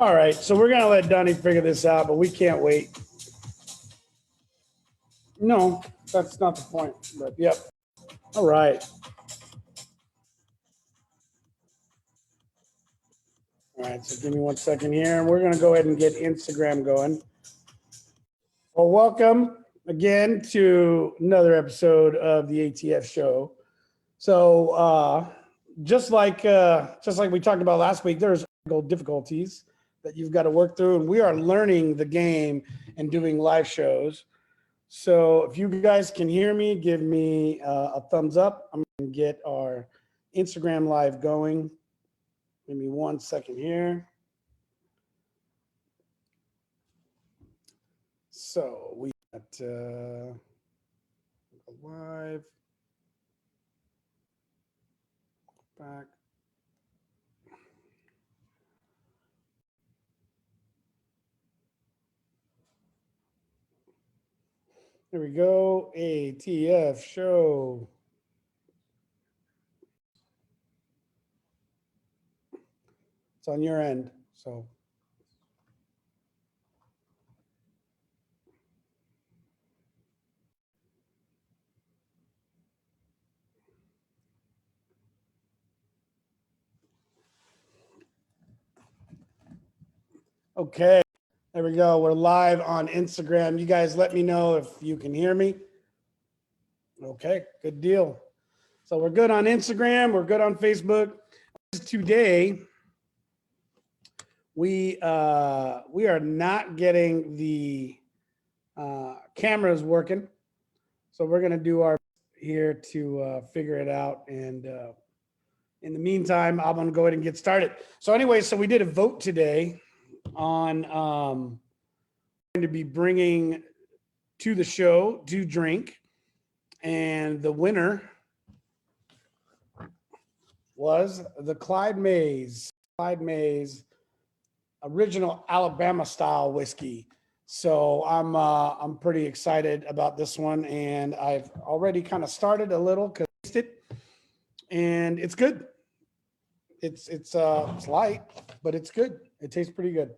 All right, so we're gonna let Donnie figure this out, but we can't wait. No, that's not the point, but yep. All right. All right, so give me 1 second here, and we're gonna go ahead and get Instagram going. Well, welcome again to another episode of the ATF show. So just like we talked about last week, there's difficulties that you've got to work through, and we are learning the game and doing live shows. So if you guys can hear me, give me a thumbs up. I'm gonna get our Instagram live going. Give me 1 second here. So we got live back. There we go. ATF show. It's on your end, so. Okay, there we go. We're live on Instagram. You guys let me know if you can hear me. Okay, good deal. So we're good on Instagram. We're good on Facebook. Today, we are not getting the cameras working. So we're going to do our here to figure it out. And in the meantime, I'm going to go ahead and get started. So anyway, so we did a vote today on going to be bringing to the show to drink. And the winner was the Clyde Mays original Alabama style whiskey. So I'm pretty excited about this one, and I've already kind of started a little because I tasted it, and it's good. It's light, but it's good. It tastes pretty good.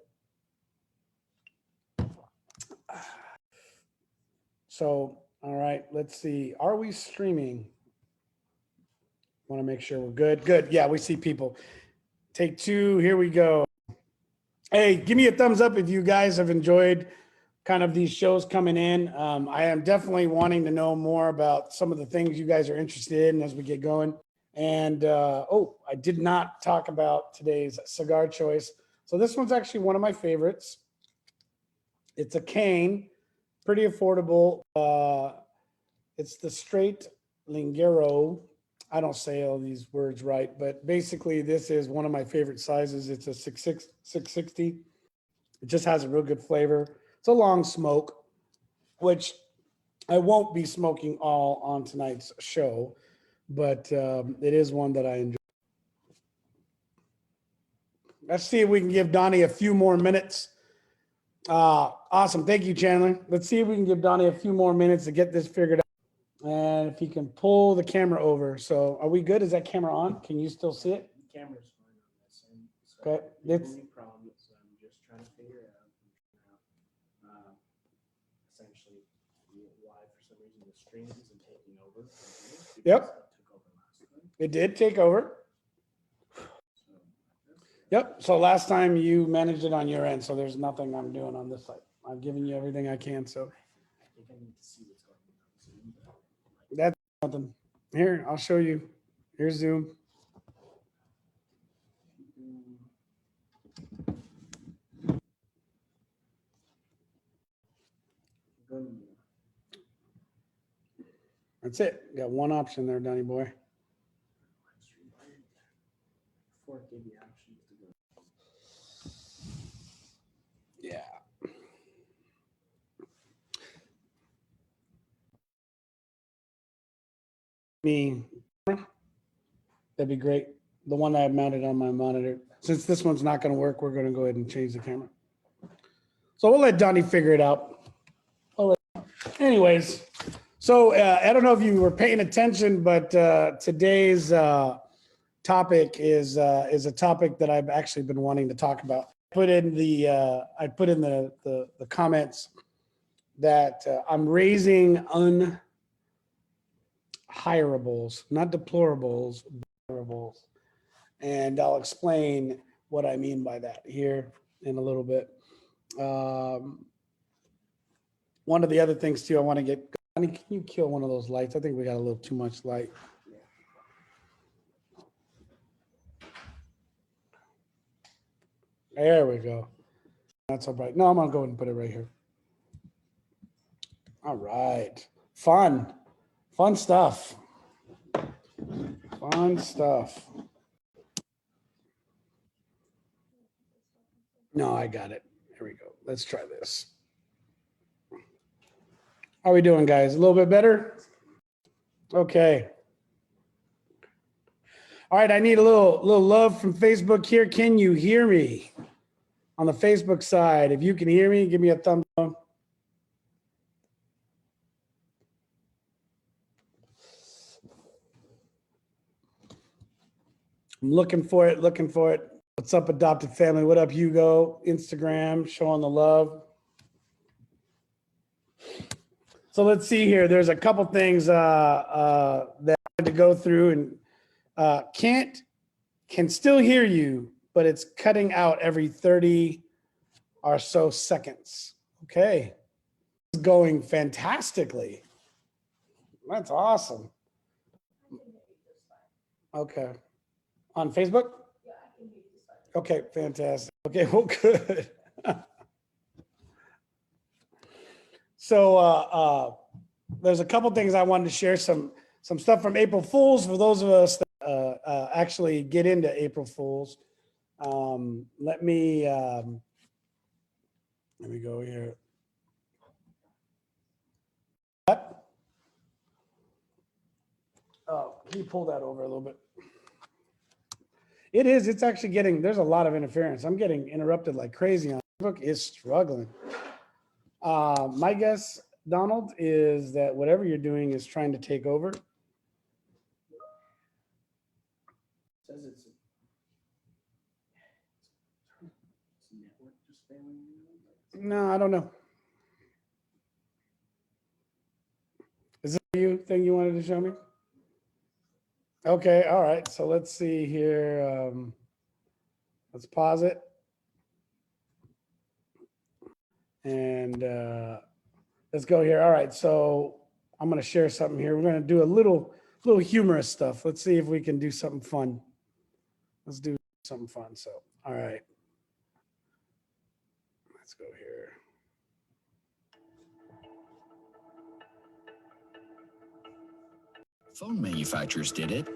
So all right, let's see. Are we streaming? Want to make sure we're good. Good. Yeah, we see people. Take two. Here we go. Hey, give me a thumbs up if you guys have enjoyed kind of these shows coming in. I am definitely wanting to know more about some of the things you guys are interested in as we get going. And I did not talk about today's cigar choice. So this one's actually one of my favorites. It's a cane, pretty affordable. It's the straight Lingero. I don't say all these words right, but basically this is one of my favorite sizes. It's a 660. It just has a real good flavor. It's a long smoke, which I won't be smoking all on tonight's show, but it is one that I enjoy. Let's see if we can give Donnie a few more minutes. Awesome. Thank you, Chandler. Let's see if we can give Donnie a few more minutes to get this figured out. And if he can pull the camera over. So are we good? Is that camera on? Can you still see it? The camera's fine on this end. So Okay. the only problem is I'm just trying to figure out essentially why for some reason the stream isn't taking over. Yep. It did take over. Yep. So last time you managed it on your end, so there's nothing I'm doing on this side. I've given you everything I can. So I think I need to see what's going on Zoom. that's nothing. Here, I'll show you. Here's Zoom. That's it. You got one option there, Donnie boy. me, that'd be great. The one I mounted on my monitor. Since this one's not going to work, we're going to go ahead and change the camera. So we'll let Donnie figure it out. Anyways, so I don't know if you were paying attention, but today's topic is a topic that I've actually been wanting to talk about. I put in the comments that I'm raising unhirables, not deplorables, hirables. And I'll explain what I mean by that here in a little bit. One of the other things too, I want to get, Connie, can you kill one of those lights? I think we got a little too much light. There we go. Not so bright. No, I'm gonna go ahead and put it right here. All right. Fun stuff. Fun stuff. No, I got it. Here we go. Let's try this. How are we doing, guys? A little bit better? Okay. All right, I need a little love from Facebook here. Can you hear me on the Facebook side? If you can hear me, give me a thumbs up. I'm looking for it. What's up, adopted family? What up, Hugo? Instagram, showing the love. So let's see here. There's a couple things that I had to go through, and can still hear you, but it's cutting out every 30 or so seconds. Okay. It's going fantastically. That's awesome. Okay. On Facebook? Okay, fantastic. Okay, well, good. So there's a couple things I wanted to share, some stuff from April Fools for those of us that actually get into April Fools. Let me go here. Oh, can you pull that over a little bit? It's actually getting, there's a lot of interference. I'm getting interrupted like crazy on Facebook. Is struggling. My guess, Donald, is that whatever you're doing is trying to take over. It says it's network just failing. No, I don't know. Is this you thing you wanted to show me? Okay, all right. So let's see here. Let's pause it. And let's go here. All right, so I'm going to share something here. We're going to do a little humorous stuff. Let's see if we can do something fun. Let's do something fun. So, all right. Let's go here. Phone manufacturers did it,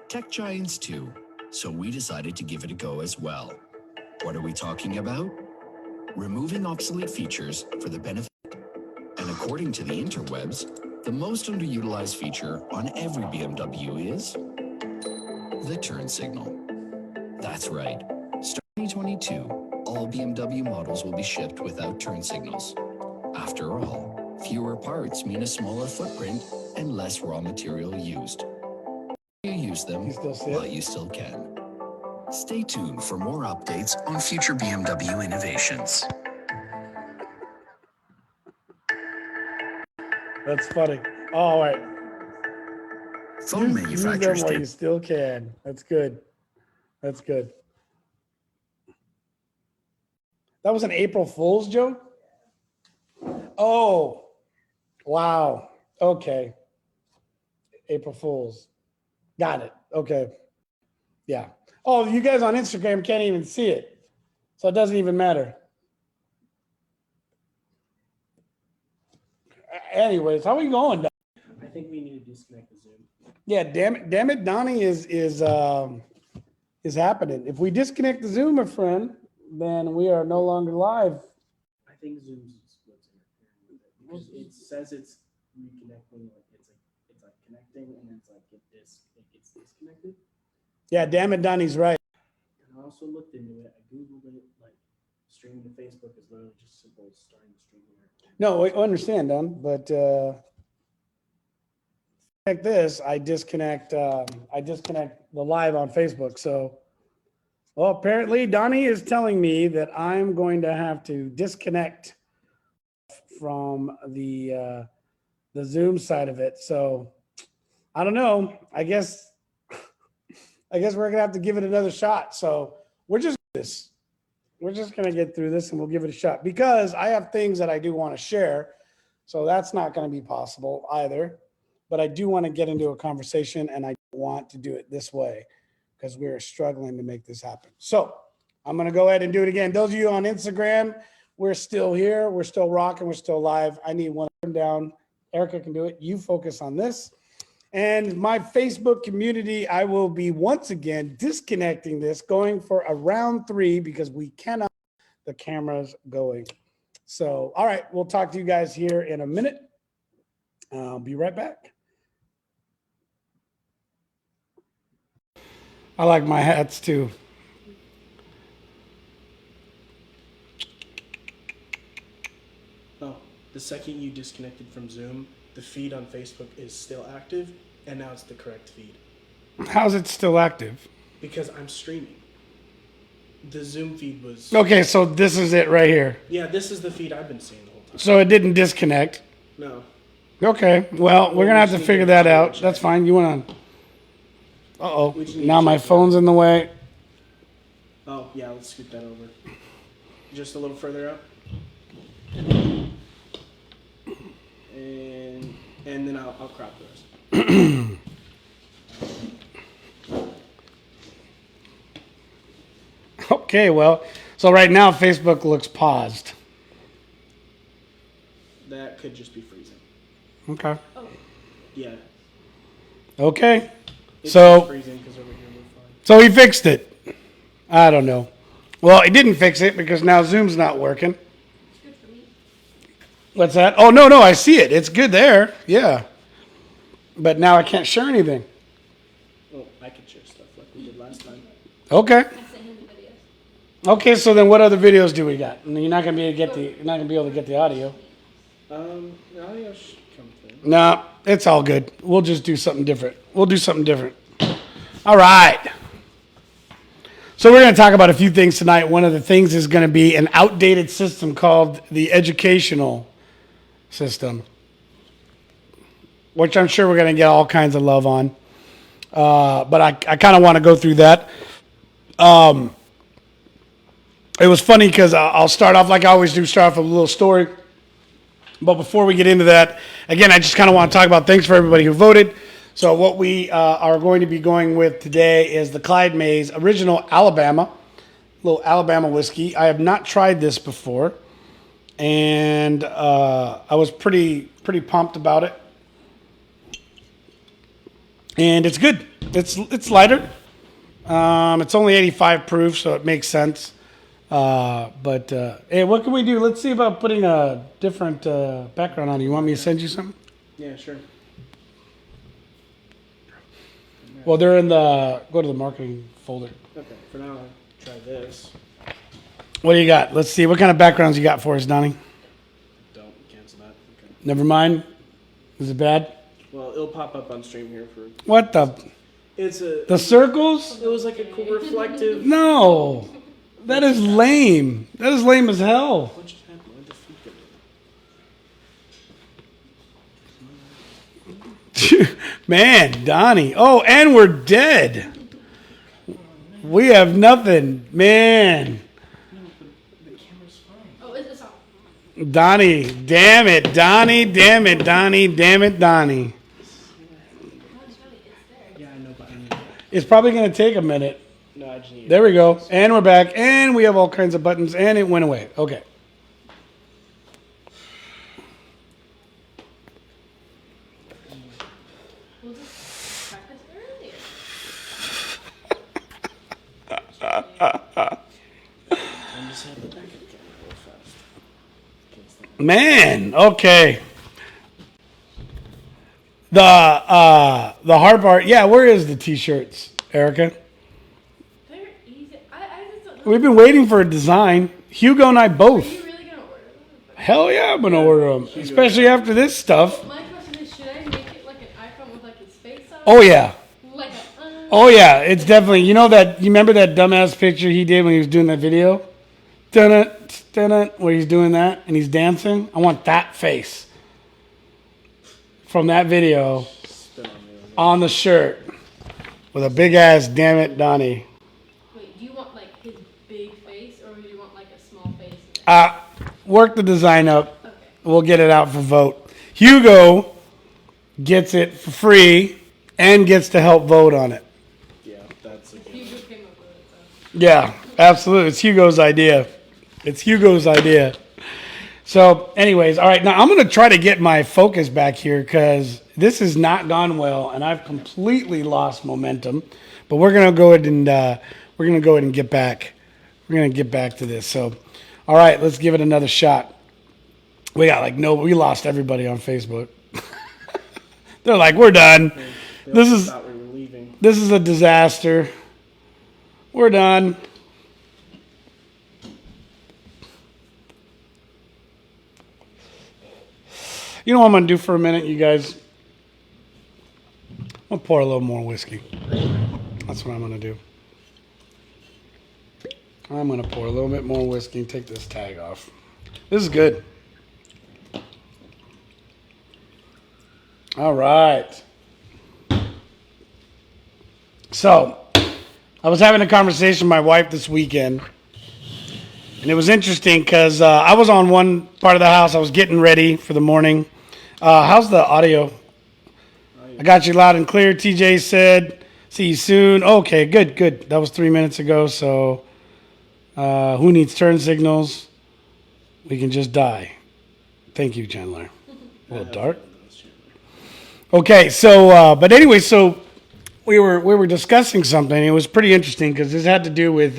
tech giants too, so we decided to give it a go as well. What are we talking about? Removing obsolete features for the benefit. And according to the interwebs, the most underutilized feature on every BMW is the turn signal. That's right. Starting 2022, all BMW models will be shipped without turn signals. After all, fewer parts mean a smaller footprint and less raw material used. You use them while you still can. Stay tuned for more updates on future BMW innovations. That's funny. All right. Phone manufacturers while you still can. That's good. That's good. That was an April Fool's joke? Oh, wow. Okay. April Fool's. Got it. Okay. Yeah. Oh, you guys on Instagram can't even see it. So it doesn't even matter. Anyways, how are we going? I think we need to disconnect the Zoom. Yeah, damn it, Donnie is happening. If we disconnect the Zoom, my friend, then we are no longer live. I think Zoom's what's interfering with it because it says it's reconnecting, like it's like connecting, and then it's like it gets disconnected. Yeah, damn it, Donnie's right. And I also looked into it. I googled it. Like streaming to Facebook is literally just simple as starting the stream here. No, I understand, Don, but like this, I disconnect the live on Facebook. So, well, apparently Donnie is telling me that I'm going to have to disconnect from the Zoom side of it. So, I don't know. I guess we're gonna have to give it another shot. So we're just gonna get through this and we'll give it a shot because I have things that I do want to share. So that's not going to be possible either. But I do want to get into a conversation and I want to do it this way because we're struggling to make this happen. So I'm going to go ahead and do it again. Those of you on Instagram, we're still here. We're still rocking. We're still live. I need one down. Erica can do it. You focus on this. And my Facebook community, I will be once again disconnecting this, going for a round 3 because we cannot, the camera's going. So, all right, we'll talk to you guys here in a minute. I'll be right back. I like my hats too. Oh, the second you disconnected from Zoom, the feed on Facebook is still active, and now it's the correct feed. How's it still active? Because I'm streaming. The Zoom feed was... Okay, so this is it right here. Yeah, this is the feed I've been seeing the whole time. So it didn't disconnect. No. Okay, well, we're going to have to figure that out. That's fine. You want to... Uh-oh. Now my phone's in the way. Oh, yeah, let's scoot that over. Just a little further up. And then I'll crop those. Okay, well, so right now Facebook looks paused. That could just be freezing. Okay. Oh. Yeah. Okay. It's So freezing because over here we're fine. So he fixed it. I don't know. Well, he didn't fix it because now Zoom's not working. It's good for me. What's that? Oh, no, I see it. It's good there. Yeah. But now I can't share anything. Well, I could share stuff like we did last time. Okay. I sent him the videos. Okay, so then what other videos do we got? You're not gonna be able to get the audio. The audio should come through. No, it's all good. We'll just do something different. All right. So we're going to talk about a few things tonight. One of the things is going to be an outdated system called the educational system, which I'm sure we're going to get all kinds of love on. But I kind of want to go through that. It was funny because I'll start off like I always do, start off with a little story. But before we get into that, again, I just kind of want to talk about thanks for everybody who voted. So what we are going to be going with today is the Clyde Mays Original Alabama, little Alabama whiskey. I have not tried this before, and I was pretty pumped about it. And it's good. It's lighter. It's only 85 proof, so it makes sense. But hey, what can we do? Let's see about putting a different background on it. You want me to send you something? Yeah, sure. Well, they're in go to the marketing folder. Okay, for now I'll try this. What do you got? Let's see. What kind of backgrounds you got for us, Donnie? Don't cancel that. Okay. Never mind. Is it bad? Well, it'll pop up on stream here for... What the circles? It was like a cool reflective... No. That is lame. That is lame as hell. What just happened? Where'd the feet go? Man, Donnie. Oh, and we're dead. We have nothing. Man. The camera's fine. Oh, is this on? Donnie. Damn it. Donnie. Damn it, Donnie. Damn it, Donnie. No, it's really, it's there. Yeah, I know, but I need... It's probably going to take a minute. No, I just need... There we go. And we're back. And we have all kinds of buttons. And it went away. Okay. We'll just practice earlier. I just have the back of the camera real fast. Man. Okay. The hard part, yeah. Where is the t-shirts, Erica? They're easy. I just don't know. We've been waiting for a design. Hugo and I Are both. you really gonna order them? Hell yeah, I'm gonna order them, especially after this stuff. My question is, should I make it like an icon with like his face on? Oh yeah, Like a. oh yeah. It's definitely. You know that. You remember that dumbass picture he did when he was doing that video? Dun it, where he's doing that and he's dancing. I want that face from that video Spit on me. on the shirt with a big ass "Damn it, Donnie." Wait, do you want like his big face, or do you want like a small face? Work the design up. Okay. We'll get it out for vote. Hugo gets it for free and gets to help vote on it. Yeah, that's a good Hugo came up with it. So. Yeah, absolutely. It's Hugo's idea. It's Hugo's idea. So, anyways, all right. Now I'm going to try to get my focus back here because this has not gone well, and I've completely lost momentum. But we're going to go ahead and get back. We're going to get back to this. So, all right, let's give it another shot. We lost everybody on Facebook. They're like, we're done. They This also is thought we were leaving. this is a disaster. We're done. You know what I'm going to do for a minute, you guys? I'm going to pour a little more whiskey. That's what I'm going to do. I'm going to pour a little bit more whiskey and take this tag off. This is good. All right. So, I was having a conversation with my wife this weekend. And it was interesting because I was on one part of the house. I was getting ready for the morning. How's the audio? I got you loud and clear. TJ said, see you soon. Okay, good. That was 3 minutes ago. So who needs turn signals? We can just die. Thank you, Chandler. A little dark. Okay, so, but anyway, so we were discussing something. It was pretty interesting because this had to do with,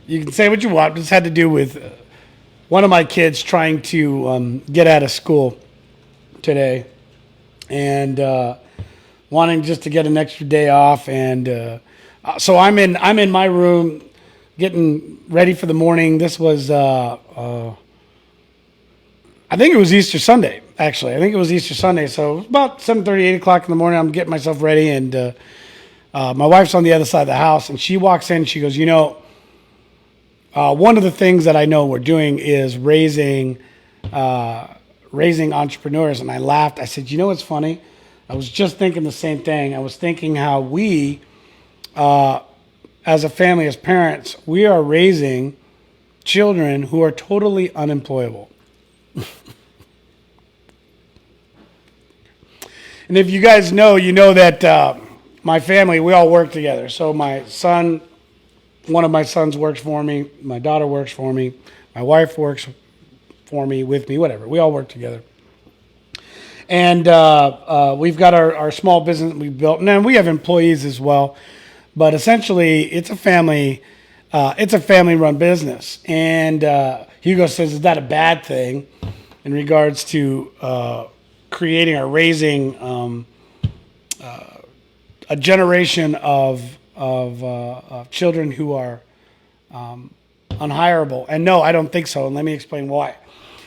you can say what you want, but this had to do with one of my kids trying to get out of school today and wanting just to get an extra day off. And so I'm in my room getting ready for the morning. This was, I think it was Easter Sunday, actually. I think it was Easter Sunday. So it was about 7:30, 8 o'clock in the morning. I'm getting myself ready, and my wife's on the other side of the house, and she walks in. She goes, one of the things that I know we're doing is raising entrepreneurs. And I laughed. I said, you know what's funny? I was just thinking the same thing. I was thinking how we, as a family, as parents, we are raising children who are totally unemployable. And if you guys know, you know that my family, we all work together. So my son, one of my sons works for me. My daughter works for me. My wife works for me, with me, whatever. We all work together. And we've got our small business we've built. And then we have employees as well. But essentially, it's a family-run business. And Hugo says, is that a bad thing in regards to creating or raising a generation of children who are unhireable? And no, I don't think so. And let me explain why.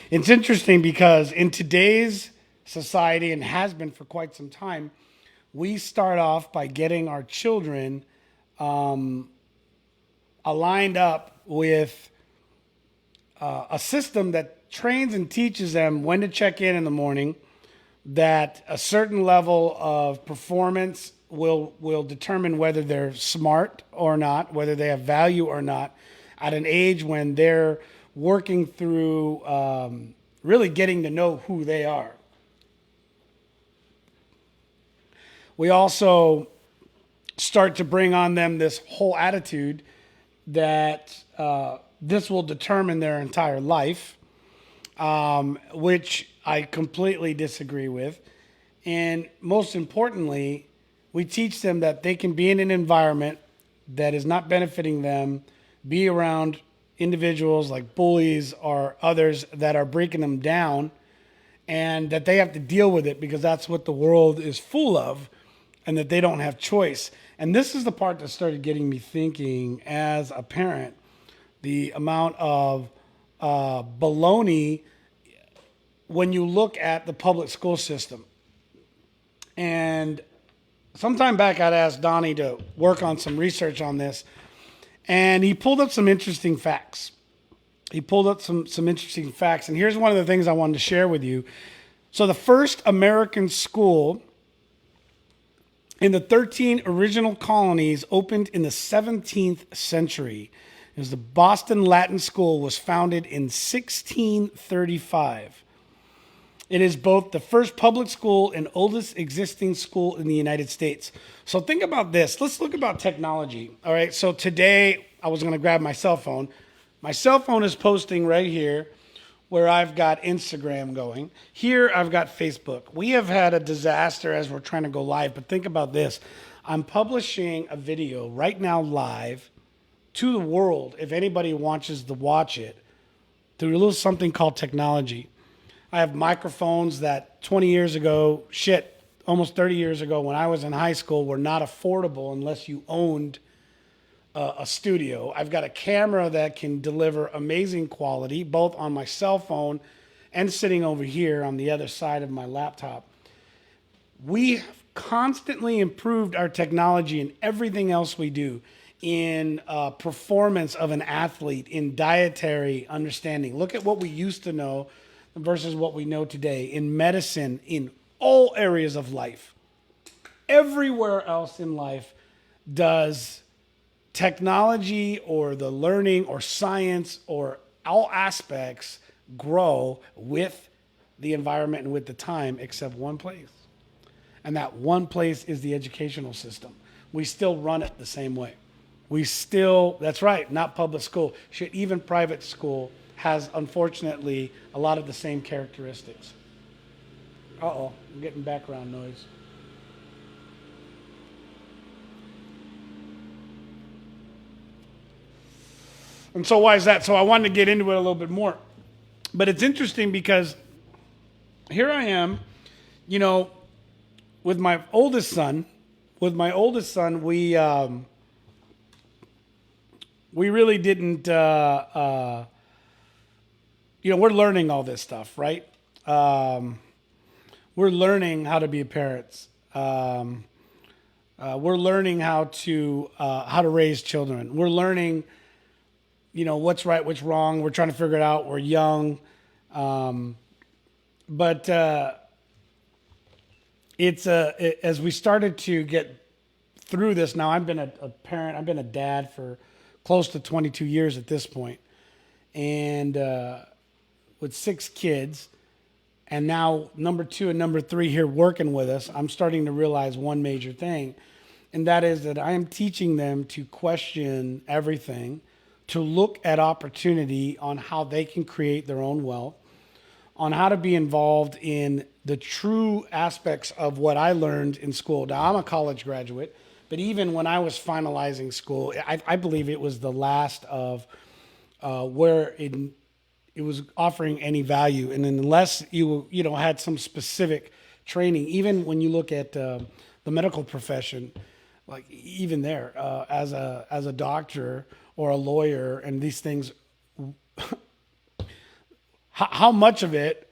It's interesting because in today's society, and has been for quite some time, we start off by getting our children aligned up with a system that trains and teaches them when to check in the morning, that a certain level of performance will determine whether they're smart or not, whether they have value or not, at an age when they're working through really getting to know who they are. We also start to bring on them this whole attitude that this will determine their entire life, which I completely disagree with. And most importantly, we teach them that they can be in an environment that is not benefiting them, be around individuals like bullies or others that are breaking them down, and that they have to deal with it because that's what the world is full of, and that they don't have choice. And this is the part that started getting me thinking as a parent, the amount of baloney when you look at the public school system. And sometime back, I'd asked Donnie to work on some research on this, and he pulled up some interesting facts. And here's one of the things I wanted to share with you. So the first American school in the 13 original colonies opened in the 17th century. It was the Boston Latin School, was founded in 1635. It is both the first public school and oldest existing school in the United States. So think about this. Let's look about technology. All right. So today I was going to grab my cell phone. My cell phone is posting right here where I've got Instagram going. Here I've got Facebook. We have had a disaster as we're trying to go live, but think about this. I'm publishing a video right now live to the world if anybody wants to watch it through a little something called technology. I have microphones that 20 years ago, almost 30 years ago when I was in high school were not affordable unless you owned a studio. I've got a camera that can deliver amazing quality, both on my cell phone and sitting over here on the other side of my laptop. We have constantly improved our technology in everything else we do, in performance of an athlete, in dietary understanding. Look at what we used to know versus what we know today, in medicine, in all areas of life. Everywhere else in life does technology or the learning or science or all aspects grow with the environment and with the time, except one place. And that one place is the educational system. We still run it the same way. That's right, not public school. Shit, even private school has, unfortunately, a lot of the same characteristics. Uh-oh, I'm getting background noise. And so why is that? So I wanted to get into it a little bit more. But it's interesting because here I am, with my oldest son. With my oldest son, we really didn't, we're learning all this stuff, right? We're learning how to be parents. We're learning how to raise children. We're learning, what's right, what's wrong. We're trying to figure it out. We're young. But as we started to get through this, now I've been a parent, I've been a dad for close to 22 years at this point. And with 6 kids, and now number 2 and number 3 here working with us, I'm starting to realize one major thing. And that is that I am teaching them to question everything, to look at opportunity on how they can create their own wealth, on how to be involved in the true aspects of what I learned in school. Now, I'm a college graduate, but even when I was finalizing school, I believe it was the last of where it was offering any value. And unless you had some specific training, even when you look at the medical profession, like even there, as a doctor or a lawyer and these things, how much of it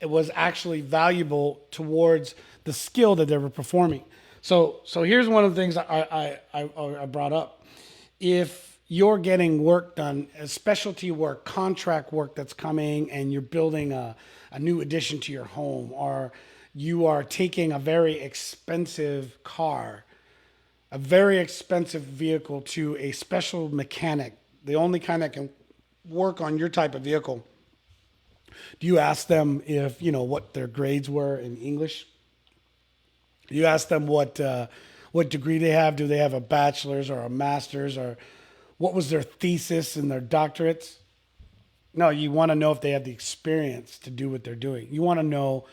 was actually valuable towards the skill that they were performing. So here's one of the things I brought up. If you're getting work done, specialty work, contract work that's coming, and you're building a new addition to your home, or you are taking a very expensive car, a very expensive vehicle to a special mechanic, the only kind that can work on your type of vehicle, do you ask them if, what their grades were in English? Do you ask them what degree they have? Do they have a bachelor's or a master's, or what was their thesis and their doctorates? No, you want to know if they have the experience to do what they're doing. You want to know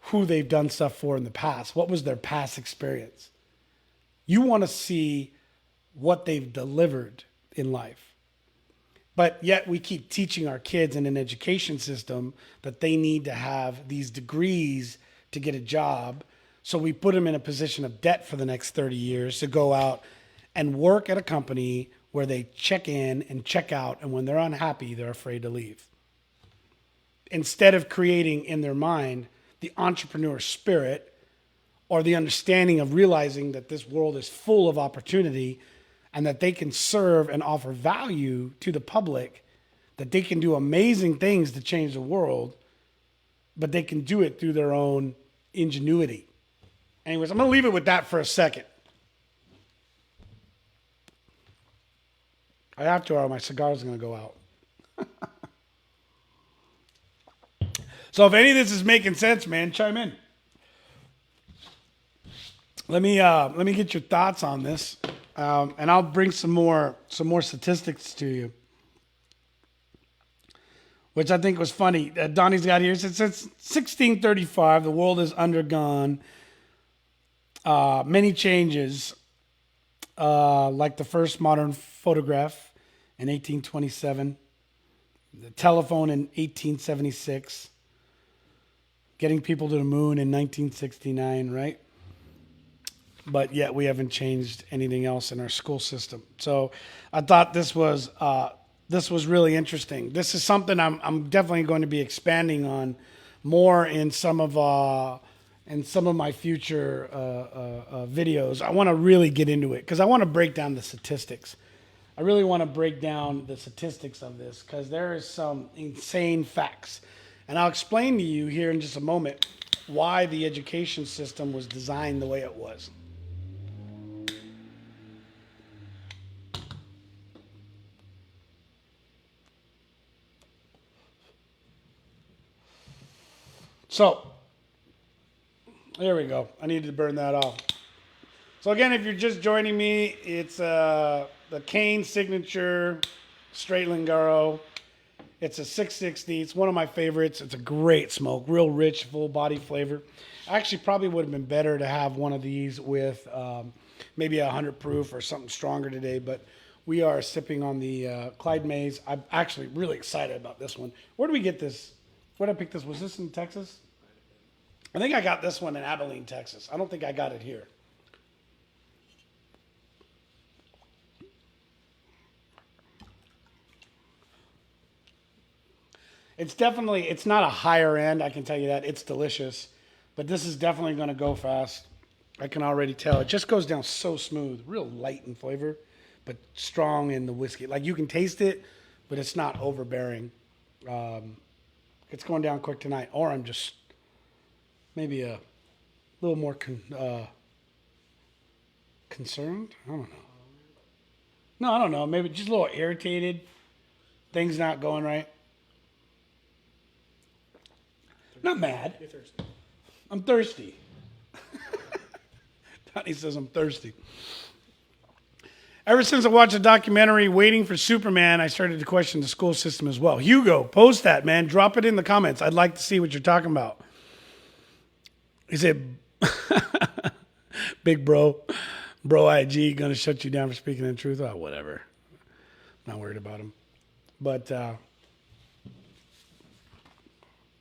who they've done stuff for in the past. What was their past experience? You want to see what they've delivered in life. But yet we keep teaching our kids in an education system that they need to have these degrees to get a job. So we put them in a position of debt for the next 30 years to go out and work at a company where they check in and check out. And when they're unhappy, they're afraid to leave. Instead of creating in their mind the entrepreneur spirit or the understanding of realizing that this world is full of opportunity and that they can serve and offer value to the public, that they can do amazing things to change the world, but they can do it through their own ingenuity. Anyways, I'm going to leave it with that for a second. I have to, or my cigar's going to go out. So if any of this is making sense, man, chime in. Let me get your thoughts on this, and I'll bring some more statistics to you, which I think was funny. Donnie's got here. Since 1635, the world has undergone many changes, like the first modern photograph in 1827, the telephone in 1876, getting people to the moon in 1969, right? But yet we haven't changed anything else in our school system. So I thought this was really interesting. This is something I'm definitely going to be expanding on more in some of my future videos. I want to really get into it because I want to break down the statistics. I really want to break down the statistics of this because there is some insane facts. And I'll explain to you here in just a moment why the education system was designed the way it was. So, there we go. I needed to burn that off. So again, if you're just joining me, it's the Kane Signature Straight Lingaro. It's a 660. It's one of my favorites. It's a great smoke, real rich, full body flavor. Actually, probably would have been better to have one of these with maybe 100 proof or something stronger today, but we are sipping on the Clyde Mays. I'm actually really excited about this one. Where do we get this? Where did I pick this? Was this in Texas? I think I got this one in Abilene, Texas. I don't think I got it here. It's not a higher end, I can tell you that. It's delicious. But this is definitely going to go fast. I can already tell. It just goes down so smooth, real light in flavor, but strong in the whiskey. Like you can taste it, but it's not overbearing. It's going down quick tonight. Or I'm just maybe a little more concerned. I don't know. No, I don't know. Maybe just a little irritated. Things not going right. Not mad. You're thirsty. I'm thirsty. Donnie says I'm thirsty. Ever since I watched the documentary Waiting for Superman, I started to question the school system as well. Hugo, post that, man. Drop it in the comments. I'd like to see what you're talking about. He said, big bro IG, gonna shut you down for speaking the truth. Oh, whatever. Not worried about him. But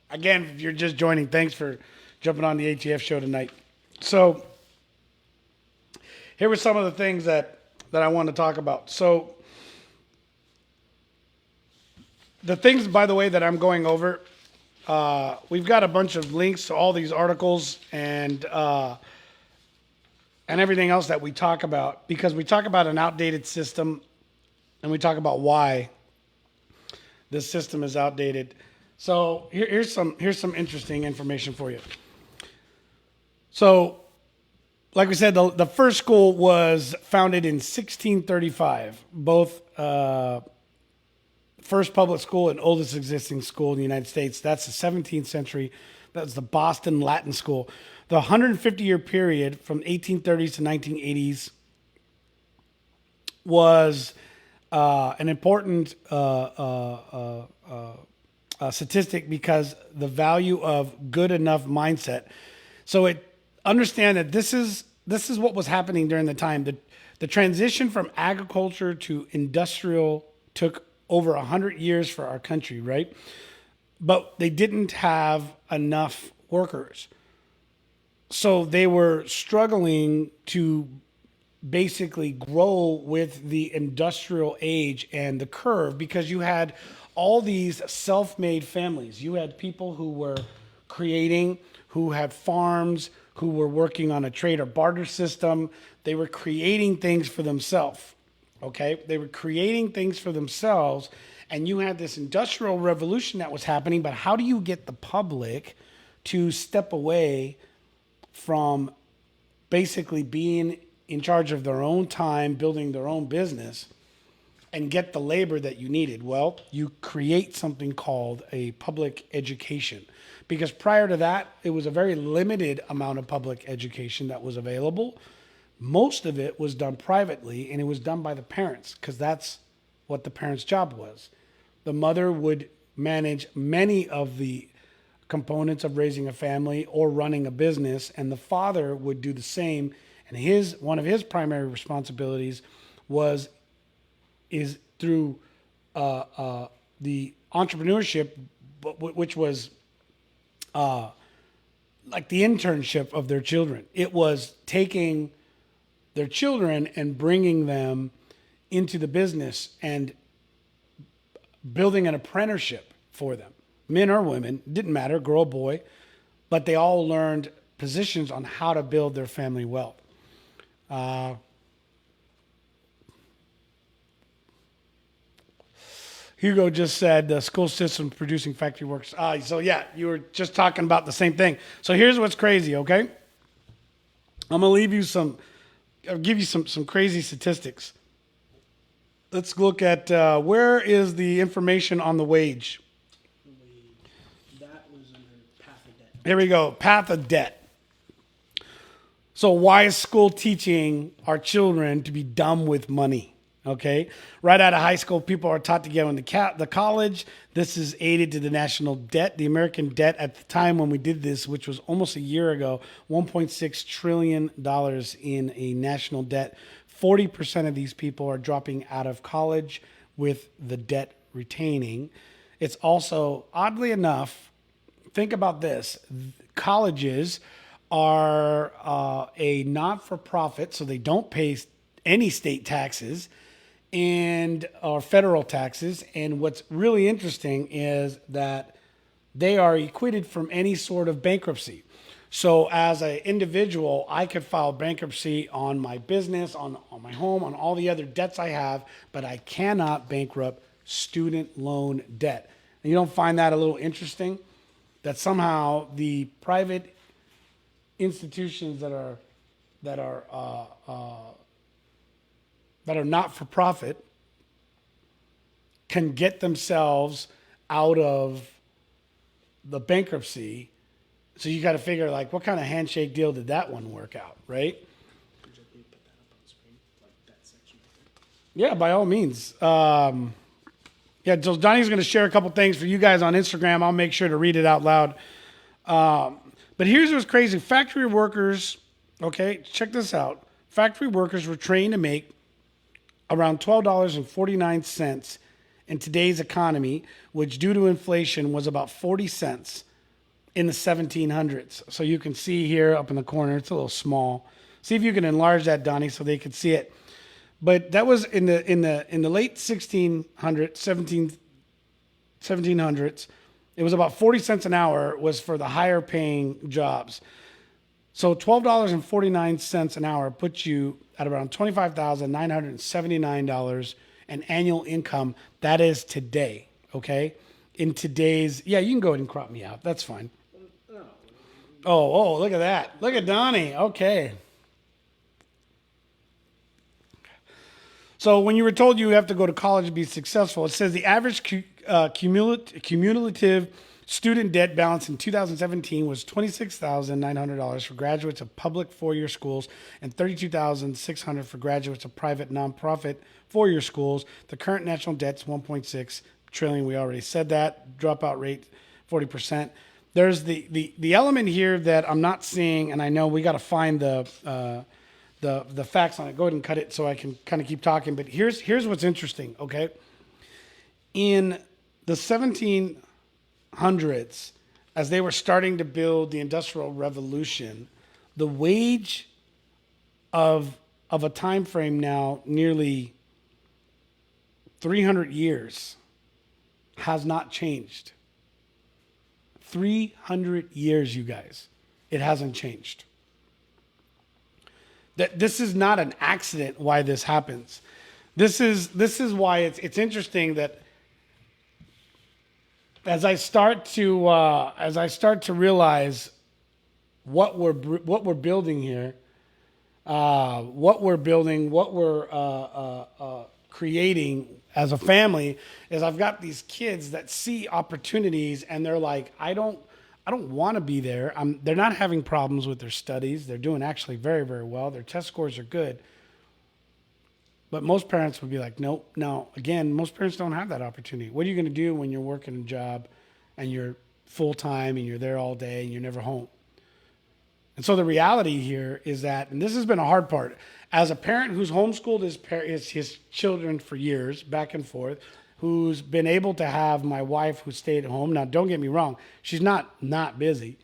again, if you're just joining, thanks for jumping on the ATF show tonight. So here were some of the things that I want to talk about. So the things, by the way, that I'm going over, we've got a bunch of links to all these articles and everything else that we talk about, because we talk about an outdated system and we talk about why this system is outdated. So here's some interesting information for you. So, like we said, the first school was founded in 1635. Both first public school and oldest existing school in the United States. That's the 17th century. That's the Boston Latin School. The 150-year period from 1830s to 1980s was an important statistic because the value of good enough mindset. So understand that this is what was happening during the time. The transition from agriculture to industrial took over 100 years for our country, right? But they didn't have enough workers. So they were struggling to basically grow with the industrial age and the curve, because you had all these self-made families. You had people who were creating, who had farms, who were working on a trade or barter system. They were creating things for themselves. Okay? They were creating things for themselves, and you had this industrial revolution that was happening. But how do you get the public to step away from basically being in charge of their own time, building their own business, and get the labor that you needed? Well, you create something called a public education. Because prior to that, it was a very limited amount of public education that was available. Most of it was done privately, and it was done by the parents, because that's what the parents' job was. The mother would manage many of the components of raising a family or running a business, and the father would do the same. And one of his primary responsibilities is through the entrepreneurship, which was like the internship of their children. It was taking their children and bringing them into the business and building an apprenticeship for them. Men or women, didn't matter, girl, boy, but they all learned positions on how to build their family wealth. Hugo just said the school system producing factory workers. So yeah, you were just talking about the same thing. So here's what's crazy, okay? I'm gonna I'll give you some crazy statistics. Let's look at where is the information on the wage. That was under path of debt. Here we go, path of debt. So why is school teaching our children to be dumb with money? Okay, right out of high school, people are taught to go into the college. This is aided to the national debt. The American debt at the time when we did this, which was almost a year ago, $1.6 trillion in a national debt. 40% of these people are dropping out of college with the debt retaining. It's also, oddly enough, think about this. Colleges are a not-for-profit, so they don't pay any state taxes or federal taxes. And what's really interesting is that they are acquitted from any sort of bankruptcy. So as an individual, I could file bankruptcy on my business, on my home, on all the other debts I have, but I cannot bankrupt student loan debt. And you don't find that a little interesting? That somehow the private institutions that are not for profit can get themselves out of the bankruptcy. So you got to figure, like, what kind of handshake deal did that one work out, right? Could you put that up on the screen, like that section right there? Yeah, by all means. Yeah, so Johnny's going to share a couple things for you guys on Instagram. I'll make sure to read it out loud. But here's what's crazy. Factory workers, okay, check this out. Factory workers were trained to make around $12.49 in today's economy, which due to inflation was about 40 cents in the 1700s. So you can see here up in the corner, it's a little small. See if you can enlarge that, Donnie, so they could see it. But that was in the late 1700s. It was about 40 cents an hour was for the higher paying jobs. So $12.49 an hour puts you at around $25,979 in annual income. That is today, okay? In today's, yeah, you can go ahead and crop me out. That's fine. Oh, look at that. Look at Donnie. Okay. So when you were told you have to go to college to be successful, it says the average cumulative student debt balance in 2017 was $26,900 for graduates of public four-year schools and $32,600 for graduates of private nonprofit four-year schools. The current national debt's $1.6 trillion. We already said that. Dropout rate 40%. There's the element here that I'm not seeing, and I know we got to find the facts on it. Go ahead and cut it so I can kind of keep talking. But here's what's interesting. Okay, in the 1700s, as they were starting to build the Industrial Revolution, the wage of a time frame now nearly 300 years has not changed. 300 years, you guys. It hasn't changed. That this is not an accident why this happens. This is why it's interesting that as I start to realize what we're building here, what we're creating as a family, is I've got these kids that see opportunities and they're like, I don't want to be there. They're not having problems with their studies. They're doing actually very, very well. Their test scores are good. But most parents would be like, nope. Now, again, most parents don't have that opportunity. What are you going to do when you're working a job and you're full-time and you're there all day and you're never home? And so the reality here is that, and this has been a hard part, as a parent who's homeschooled his children for years, back and forth, who's been able to have my wife who stayed at home. Now, don't get me wrong. She's not busy.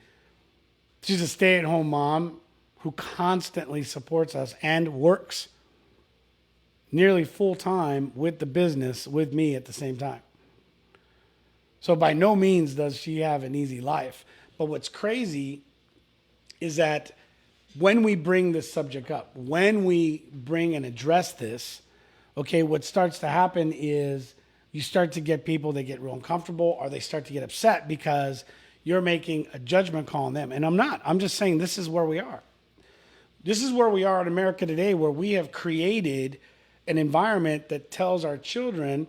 She's a stay-at-home mom who constantly supports us and works nearly full-time with the business with me at the same time. So by no means does she have an easy life. But what's crazy is that when we bring this subject up, when we bring and address this, okay, what starts to happen is you start to get people that get real uncomfortable, or they start to get upset because you're making a judgment call on them. And I'm not. I'm just saying this is where we are. This is where we are in America today, where we have created an environment that tells our children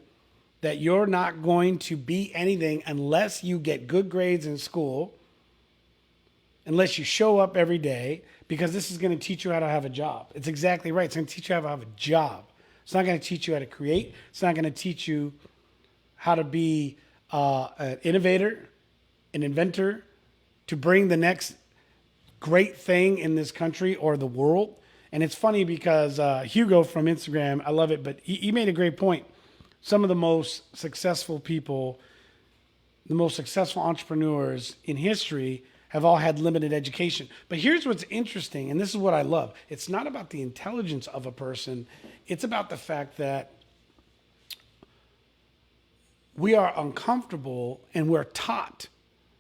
that you're not going to be anything unless you get good grades in school, unless you show up every day, because this is going to teach you how to have a job. It's exactly right. It's going to teach you how to have a job. It's not going to teach you how to create. It's not going to teach you how to be an innovator, an inventor, to bring the next great thing in this country or the world. And it's funny because Hugo from Instagram, I love it, but he made a great point. Some of the most successful people, the most successful entrepreneurs in history have all had limited education. But here's what's interesting, and this is what I love. It's not about the intelligence of a person. It's about the fact that we are uncomfortable, and we're taught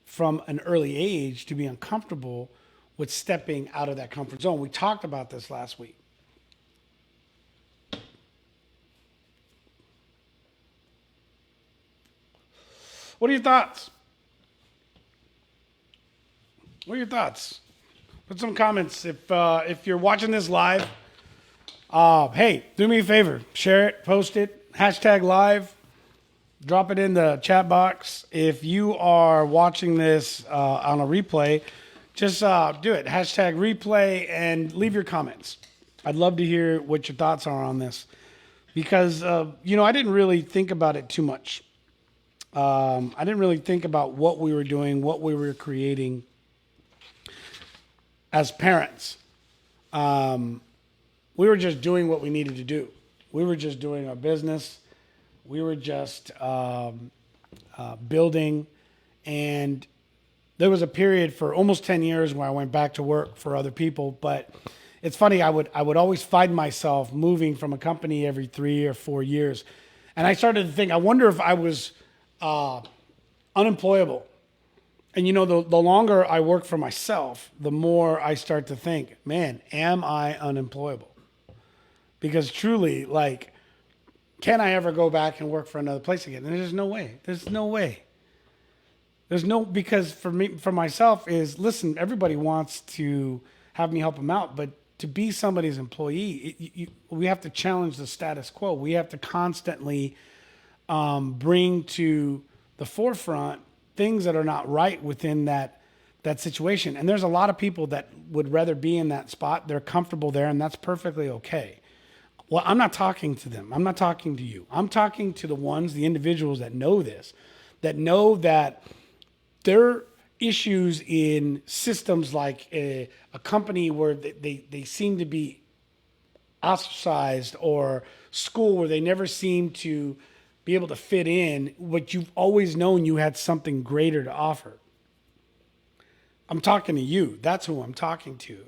from an early age to be uncomfortable with stepping out of that comfort zone. We talked about this last week. What are your thoughts? What are your thoughts? Put some comments. If you're watching this live, hey, do me a favor. Share it, post it, hashtag live, drop it in the chat box. If you are watching this on a replay, just do it. Hashtag replay and leave your comments. I'd love to hear what your thoughts are on this, because, I didn't really think about it too much. I didn't really think about what we were doing, what we were creating as parents. We were just doing what we needed to do. We were just doing our business. We were just building. And there was a period for almost 10 years where I went back to work for other people. But it's funny, I would always find myself moving from a company every 3 or 4 years. And I started to think, I wonder if I was unemployable. And the longer I work for myself, the more I start to think, man, am I unemployable? Because truly, can I ever go back and work for another place again? And there's no way. Because for myself is, listen, everybody wants to have me help them out, but to be somebody's employee, we have to challenge the status quo. We have to constantly bring to the forefront things that are not right within that situation. And there's a lot of people that would rather be in that spot. They're comfortable there, and that's perfectly okay. Well, I'm not talking to them. I'm not talking to you. I'm talking to the individuals that know this, that know that their issues in systems like a company where they seem to be ostracized, or school where they never seem to be able to fit in, but you've always known you had something greater to offer. I'm talking to you. That's who I'm talking to.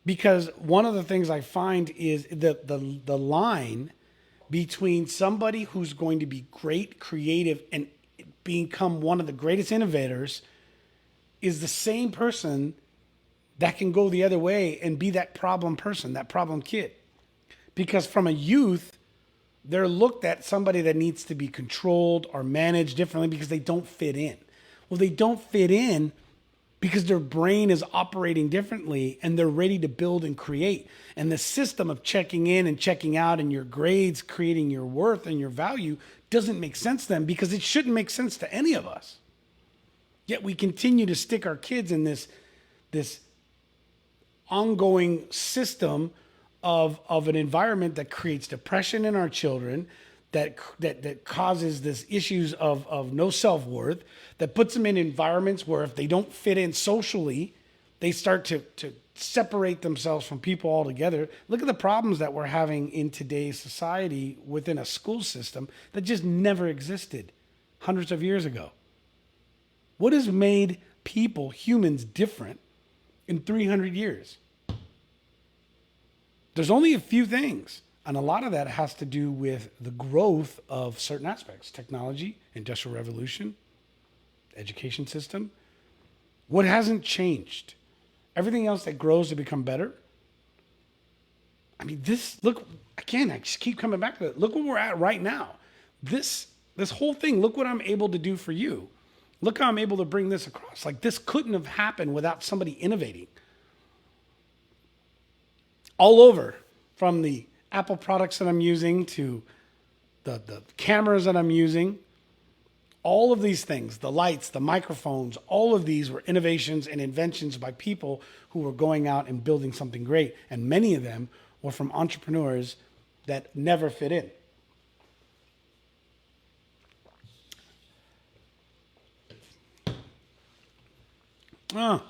Because one of the things I find is the line between somebody who's going to be great, creative, and become one of the greatest innovators is the same person that can go the other way and be that problem person, that problem kid. Because from a youth, they're looked at somebody that needs to be controlled or managed differently because they don't fit in. Well, they don't fit in because their brain is operating differently and they're ready to build and create. And the system of checking in and checking out and your grades creating your worth and your value doesn't make sense to them because it shouldn't make sense to any of us. Yet we continue to stick our kids in this ongoing system of an environment that creates depression in our children, that causes this issues of no self-worth, that puts them in environments where if they don't fit in socially, they start to separate themselves from people altogether. Look at the problems that we're having in today's society within a school system that just never existed hundreds of years ago. What has made people, humans, different in 300 years? There's only a few things. And a lot of that has to do with the growth of certain aspects: technology, industrial revolution, education system. What hasn't changed? Everything else that grows to become better. I mean, look, again, I just keep coming back to it. Look where we're at right now. This whole thing, look what I'm able to do for you. Look how I'm able to bring this across. Like, this couldn't have happened without somebody innovating. All over, from the Apple products that I'm using to the cameras that I'm using, all of these things, the lights, the microphones, all of these were innovations and inventions by people who were going out and building something great. And many of them were from entrepreneurs that never fit in. Oh.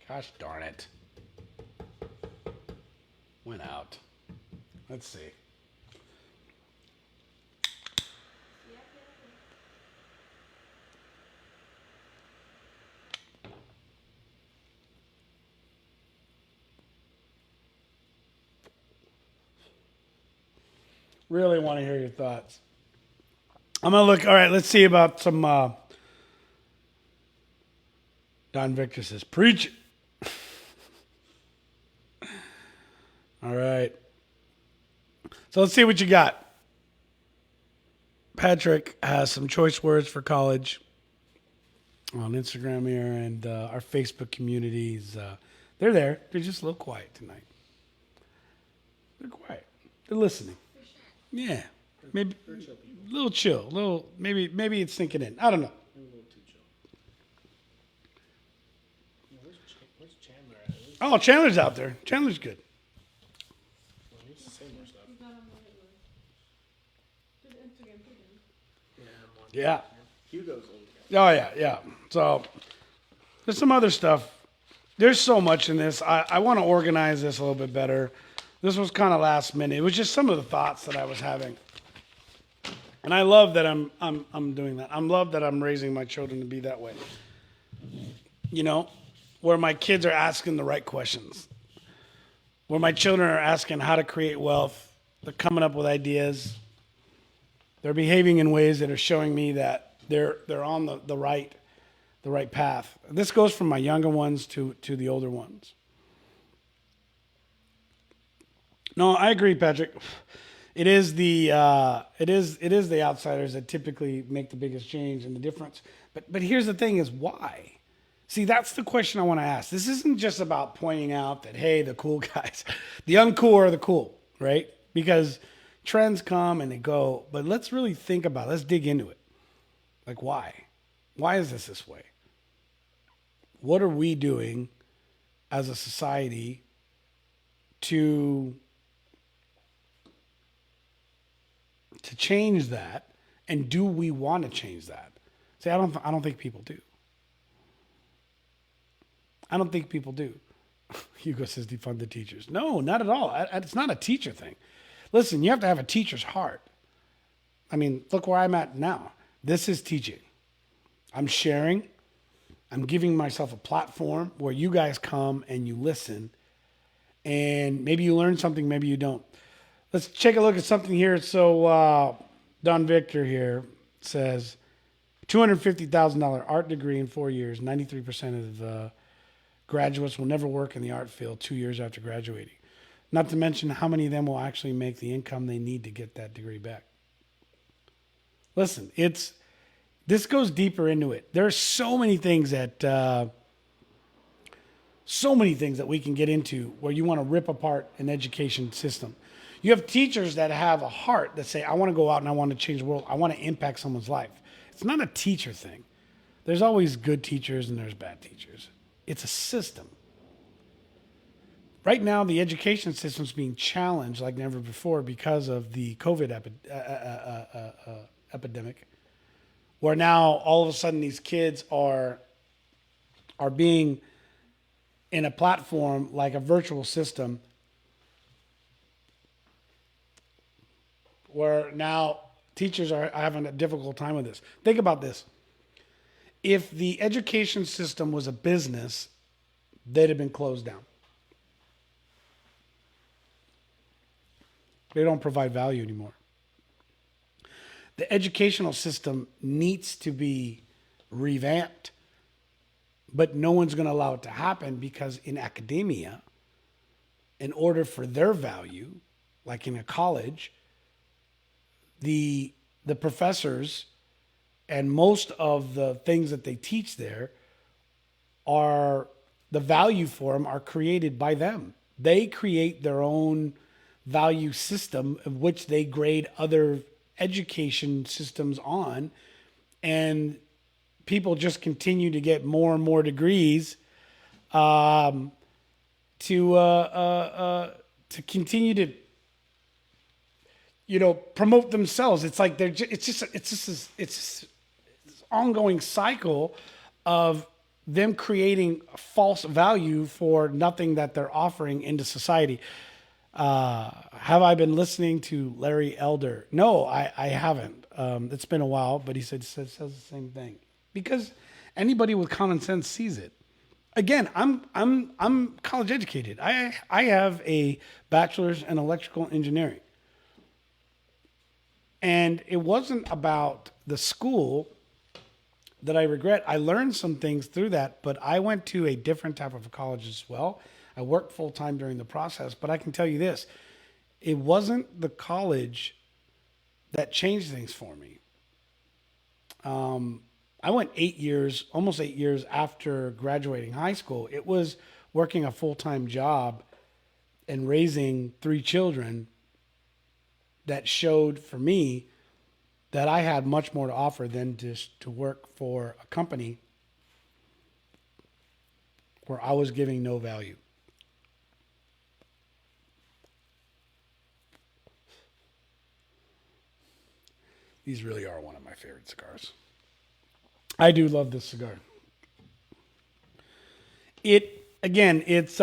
Gosh darn it. Went out. Let's see. Really want to hear your thoughts. I'm going to look. All right, let's see about some. Don Victor says, preach it. All right. So let's see what you got. Patrick has some choice words for college on Instagram here, and our Facebook communities. They're there. They're just a little quiet tonight. They're quiet. They're listening. Yeah. Maybe a little chill. Maybe it's sinking in. I don't know. A little too chill. Where's Chandler at? Oh, Chandler's out there. Chandler's good. Well, he needs to say more stuff. He's not on my hit list. Just Instagram put him. Yeah, I'm on. Yeah. Hugo's old guy. Oh, yeah. So there's some other stuff. There's so much in this. I want to organize this a little bit better. This was kind of last minute. It was just some of the thoughts that I was having. And I love that I'm doing that. I love that I'm raising my children to be that way. You know, where my kids are asking the right questions. Where my children are asking how to create wealth. They're coming up with ideas. They're behaving in ways that are showing me that they're on the right path. This goes from my younger ones to the older ones. No, I agree, Patrick. It is the outsiders that typically make the biggest change and the difference. But here's the thing: is why? See, that's the question I want to ask. This isn't just about pointing out that, hey, the cool guys, the uncool are the cool, right? Because trends come and they go. But let's really think about it. Let's dig into it. Like, why? Why is this way? What are we doing as a society to change that? And do we want to change that? See, I don't think people do. I don't think people do. Hugo says defund the teachers. No, not at all. It's not a teacher thing. Listen, you have to have a teacher's heart. I mean, look where I'm at now. This is teaching. I'm sharing. I'm giving myself a platform where you guys come and you listen. And maybe you learn something, maybe you don't. Let's take a look at something here. So Don Victor here says $250,000 art degree in 4 years. 93% of graduates will never work in the art field 2 years after graduating. Not to mention how many of them will actually make the income they need to get that degree back. Listen, this goes deeper into it. There are so many things that we can get into where you want to rip apart an education system. You have teachers that have a heart that say, I want to go out and I want to change the world. I want to impact someone's life. It's not a teacher thing. There's always good teachers and there's bad teachers. It's a system. Right now, the education system is being challenged like never before because of the COVID epidemic, where now all of a sudden these kids are being in a platform like a virtual system where now teachers are having a difficult time with this. Think about this. If the education system was a business, they'd have been closed down. They don't provide value anymore. The educational system needs to be revamped, but no one's going to allow it to happen because in academia, in order for their value, like in a college, the professors and most of the things that they teach there are, the value for them are created by them. They create their own value system of which they grade other education systems on, and people just continue to get more and more degrees to continue to promote themselves. It's like it's this ongoing cycle of them creating false value for nothing that they're offering into society. Have I been listening to Larry Elder? No, I haven't. It's been a while, but he says the same thing because anybody with common sense sees it. Again, I'm college educated. I have a bachelor's in electrical engineering, and it wasn't about the school that I regret. I learned some things through that, but I went to a different type of a college as well. I worked full time during the process, but I can tell you this, it wasn't the college that changed things for me. I went almost 8 years after graduating high school. It was working a full-time job and raising 3 children that showed for me that I had much more to offer than just to work for a company where I was giving no value. These really are one of my favorite cigars. I do love this cigar. It's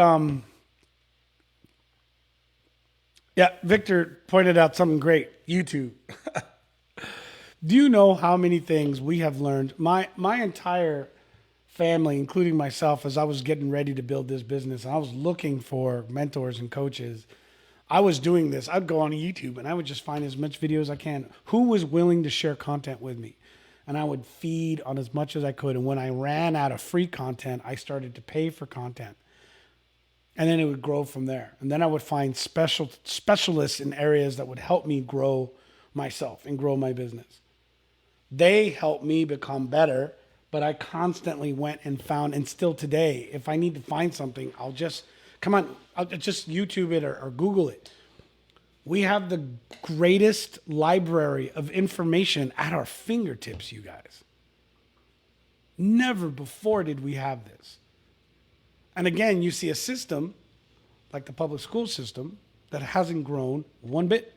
Victor pointed out something great. YouTube. Do you know how many things we have learned? My entire family, including myself, as I was getting ready to build this business, and I was looking for mentors and coaches, I was doing this. I'd go on YouTube and I would just find as much video as I can. Who was willing to share content with me? And I would feed on as much as I could. And when I ran out of free content, I started to pay for content. And then it would grow from there. And then I would find specialists in areas that would help me grow myself and grow my business. They helped me become better, but I constantly went and found, and still today, if I need to find something, I'll just YouTube it or Google it. We have the greatest library of information at our fingertips, you guys. Never before did we have this. And again, you see a system like the public school system that hasn't grown one bit.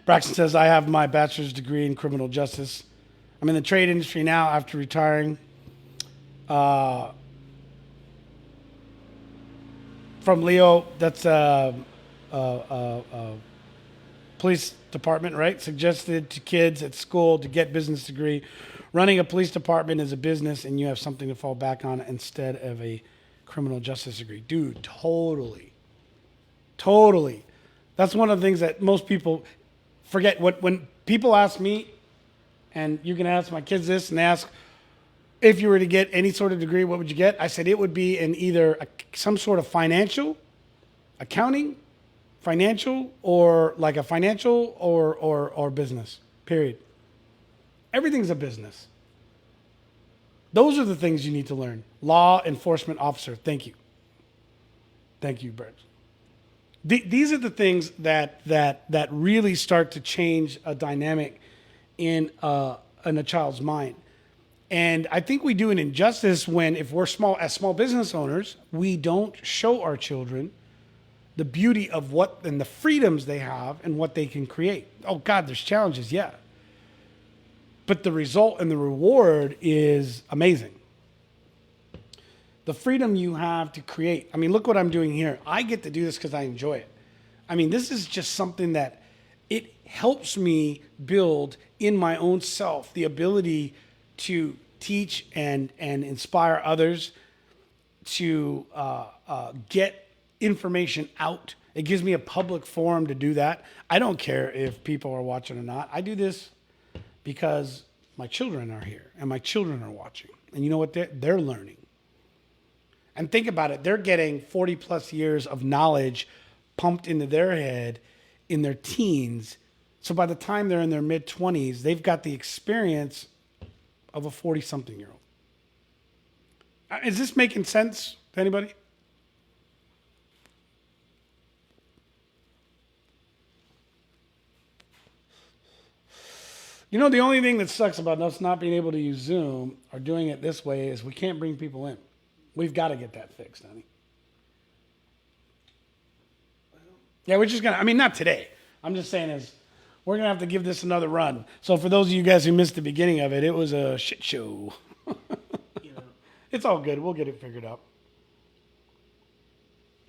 Braxton says, I have my bachelor's degree in criminal justice. I'm in the trade industry now after retiring. from Leo. That's police department, right? Suggested to kids at school to get business degree. Running a police department is a business, and you have something to fall back on instead of a criminal justice degree. Dude, totally, totally. That's one of the things that most people forget. When people ask me, and you can ask my kids this, and ask if you were to get any sort of degree, what would you get? I said it would be in either some sort of financial, accounting, financial, or like a financial or business. Period. Everything's a business. Those are the things you need to learn. Law enforcement officer. Thank you. Thank you, Brett. These are the things that really start to change a dynamic in a child's mind. And I think we do an injustice when, if we're small business owners, we don't show our children the beauty of what and the freedoms they have and what they can create. Oh God, there's challenges, yeah. But the result and the reward is amazing. The freedom you have to create. I mean, look what I'm doing here. I get to do this because I enjoy it. I mean, this is just something that it helps me build in my own self the ability to teach and inspire others to get information out. It gives me a public forum to do that. I don't care if people are watching or not. I do this because my children are here and my children are watching. And you know what? They're learning. And think about it. They're getting 40 plus years of knowledge pumped into their head in their teens. So by the time they're in their mid 20s, they've got the experience of a 40-something year old. Is this making sense to anybody? You know, the only thing that sucks about us not being able to use Zoom or doing it this way is we can't bring people in. We've got to get that fixed, honey. Yeah, we're just going to, I mean, not today. I'm just saying is we're going to have to give this another run. So for those of you guys who missed the beginning of it, it was a shit show. You know, It's all good. We'll get it figured out.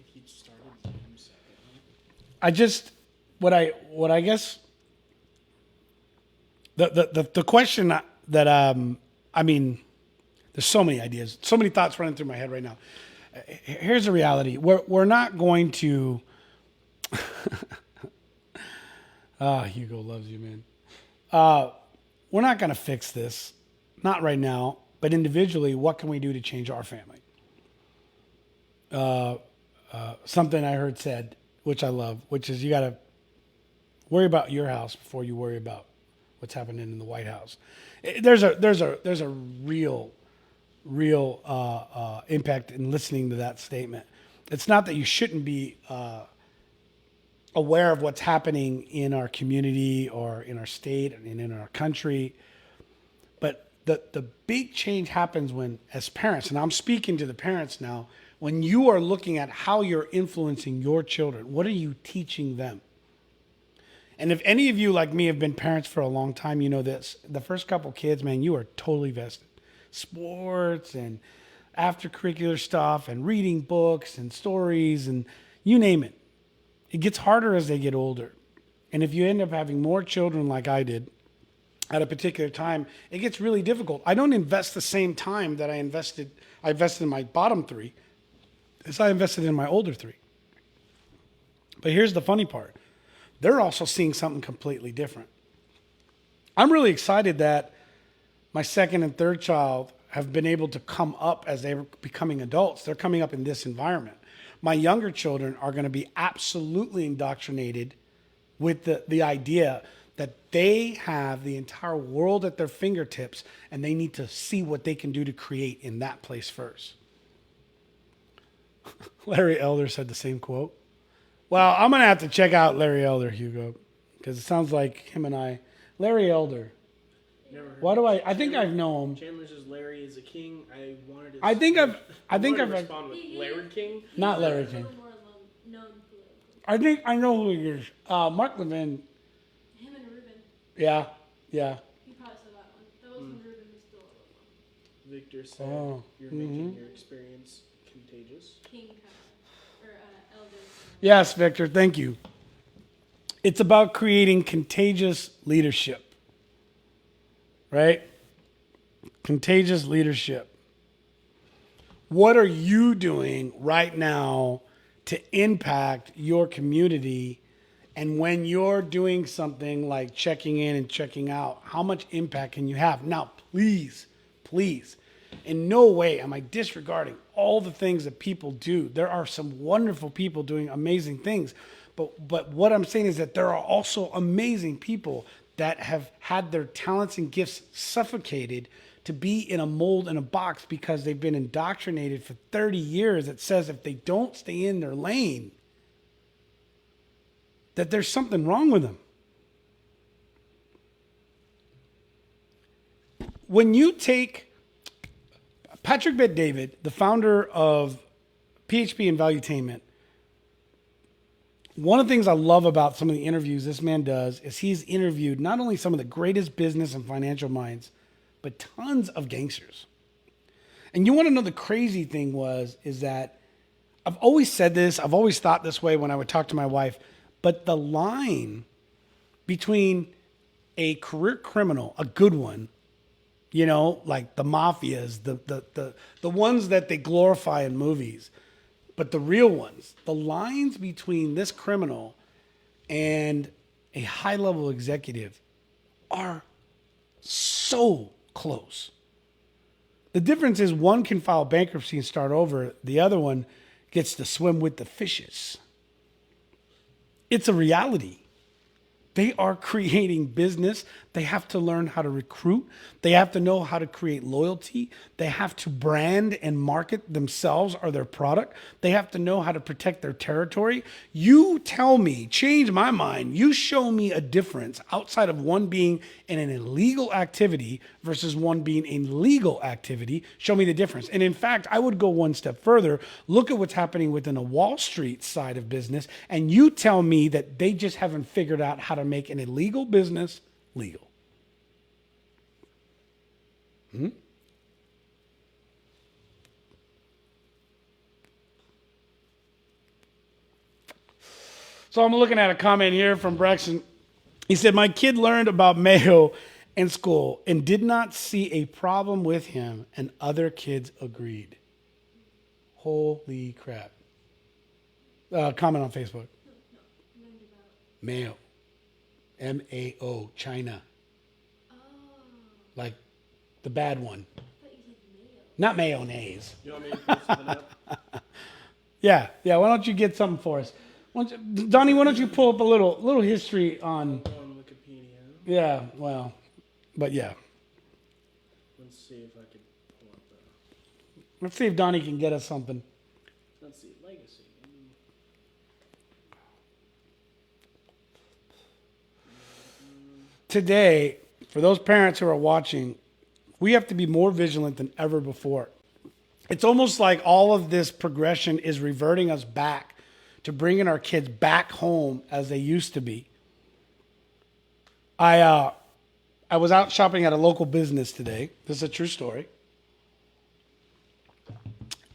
if you started Zoom second, I just, what I guess, the question that, I mean, there's so many ideas, so many thoughts running through my head right now. Here's the reality. We're not going to, Hugo loves you, man. We're not going to fix this. Not right now, but individually, what can we do to change our family? Something I heard said, which I love, which is you got to worry about your house before you worry about what's happening in the White House. There's a real impact in listening to that statement. It's not that you shouldn't be aware of what's happening in our community or in our state and in our country, but the big change happens when, as parents, and I'm speaking to the parents now, when you are looking at how you're influencing your children. What are you teaching them? And if any of you, like me, have been parents for a long time, you know this. The first couple kids, man, you are totally vested. Sports and after-curricular stuff and reading books and stories and you name it. It gets harder as they get older. And if you end up having more children like I did at a particular time, it gets really difficult. I don't invest the same time that I invested in my bottom three as I invested in my older three. But here's the funny part. They're also seeing something completely different. I'm really excited that my second and third child have been able to come up as they're becoming adults. They're coming up in this environment. My younger children are going to be absolutely indoctrinated with the idea that they have the entire world at their fingertips and they need to see what they can do to create in that place first. Larry Elder said the same quote. Well, I'm going to have to check out Larry Elder, Hugo, because it sounds like him and I. Larry Elder. never heard. Why do I think I've known him. Chandler says Larry is a king. I wanted to. I think I've respond with Larry King. Not Larry King. Known politically. I think I know who he is. Mark Levin. Him and Ruben. Yeah. You probably saw that one. That was when Ruben was still a little Victor said Oh. you're making your experience contagious. king kind elders. Yes, Victor, thank you. It's about creating contagious leadership, right? Contagious leadership. What are you doing right now to impact your community? And when you're doing something like checking in and checking out, how much impact can you have? Now, please, in no way am I disregarding all the things that people do. There are some wonderful people doing amazing things. But what I'm saying is that there are also amazing people that have had their talents and gifts suffocated to be in a mold and a box because they've been indoctrinated for 30 years that says if they don't stay in their lane, that there's something wrong with them. When you take Patrick Bet-David, the founder of PHP and Valuetainment, one of the things I love about some of the interviews this man does is he's interviewed not only some of the greatest business and financial minds, but tons of gangsters. And you want to know the crazy thing is that I've always said this, I've always thought this way when I would talk to my wife, but the line between a career criminal, a good one, you know, like the mafias, the ones that they glorify in movies, but the real ones, the lines between this criminal and a high-level executive are so close. The difference is one can file bankruptcy and start over. The other one gets to swim with the fishes. It's a reality. They are creating business. They have to learn how to recruit. They have to know how to create loyalty. They have to brand and market themselves or their product. They have to know how to protect their territory. You tell me, change my mind. You show me a difference outside of one being in an illegal activity versus one being a legal activity. Show me the difference. And in fact, I would go one step further. Look at what's happening within a Wall Street side of business. And you tell me that they just haven't figured out how to make an illegal business legal. So I'm looking at a comment here from Braxton. He said, my kid learned about Mayo in school and did not see a problem with him, and other kids agreed. Holy crap. Comment on Facebook. Mayo. M-A-O, China. Oh. Like the bad one. I thought you said mayo. Not mayonnaise. You want me to pull something up? Yeah. Why don't you get something for us? Donnie, why don't you pull up a little history on... On Wikipedia. Yeah, well, but yeah. Let's see if I can pull up the... Let's see if Donnie can get us something. Let's see, legacy. Today, for those parents who are watching, we have to be more vigilant than ever before. It's almost like all of this progression is reverting us back to bringing our kids back home as they used to be. I was out shopping at a local business today. This is a true story.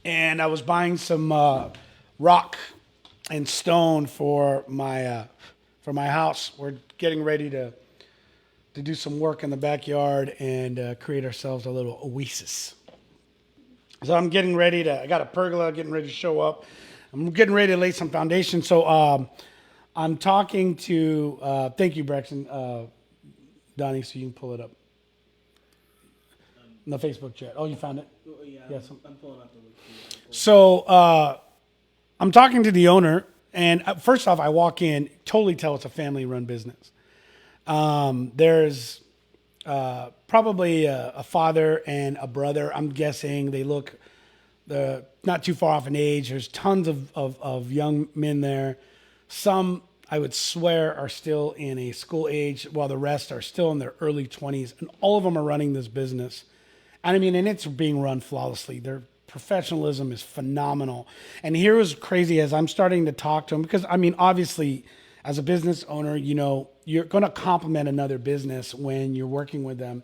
And I was buying some rock and stone for my house. We're getting ready to do some work in the backyard and create ourselves a little oasis. So I'm getting ready I got a pergola getting ready to show up. I'm getting ready to lay some foundation. So I'm talking to, thank you, Braxton, Donnie, so you can pull it up. In the Facebook chat. Oh, you found it? Oh, yeah, Yes. I'm pulling up the Wikipedia. So I'm talking to the owner, and first off, I walk in, totally tell it's a family-run business. There's probably a father and a brother. I'm guessing they look not too far off in age. There's tons of young men there. Some, I would swear, are still in a school age, while the rest are still in their early 20s. And all of them are running this business. And I mean, and it's being run flawlessly. Their professionalism is phenomenal. And here was crazy as I'm starting to talk to them, because I mean, obviously, as a business owner, you know, you're going to compliment another business when you're working with them,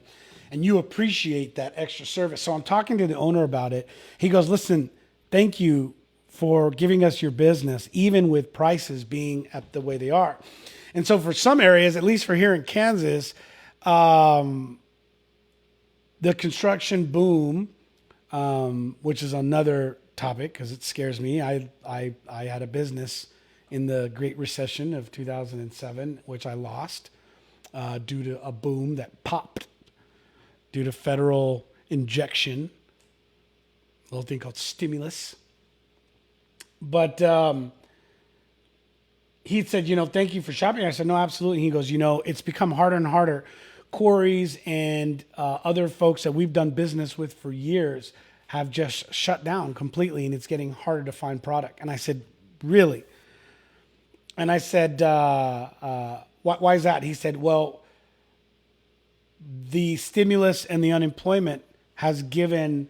and you appreciate that extra service. So I'm talking to the owner about it. He goes, listen, thank you for giving us your business, even with prices being at the way they are. And so for some areas, at least for here in Kansas, the construction boom, which is another topic because it scares me. I had a business in the Great Recession of 2007, which I lost due to a boom that popped due to federal injection, a little thing called stimulus. But he said, thank you for shopping. I said, no, absolutely. He goes, it's become harder and harder. Quarries and other folks that we've done business with for years have just shut down completely, and it's getting harder to find product. And I said, really? And I said, why is that? He said, well, the stimulus and the unemployment has given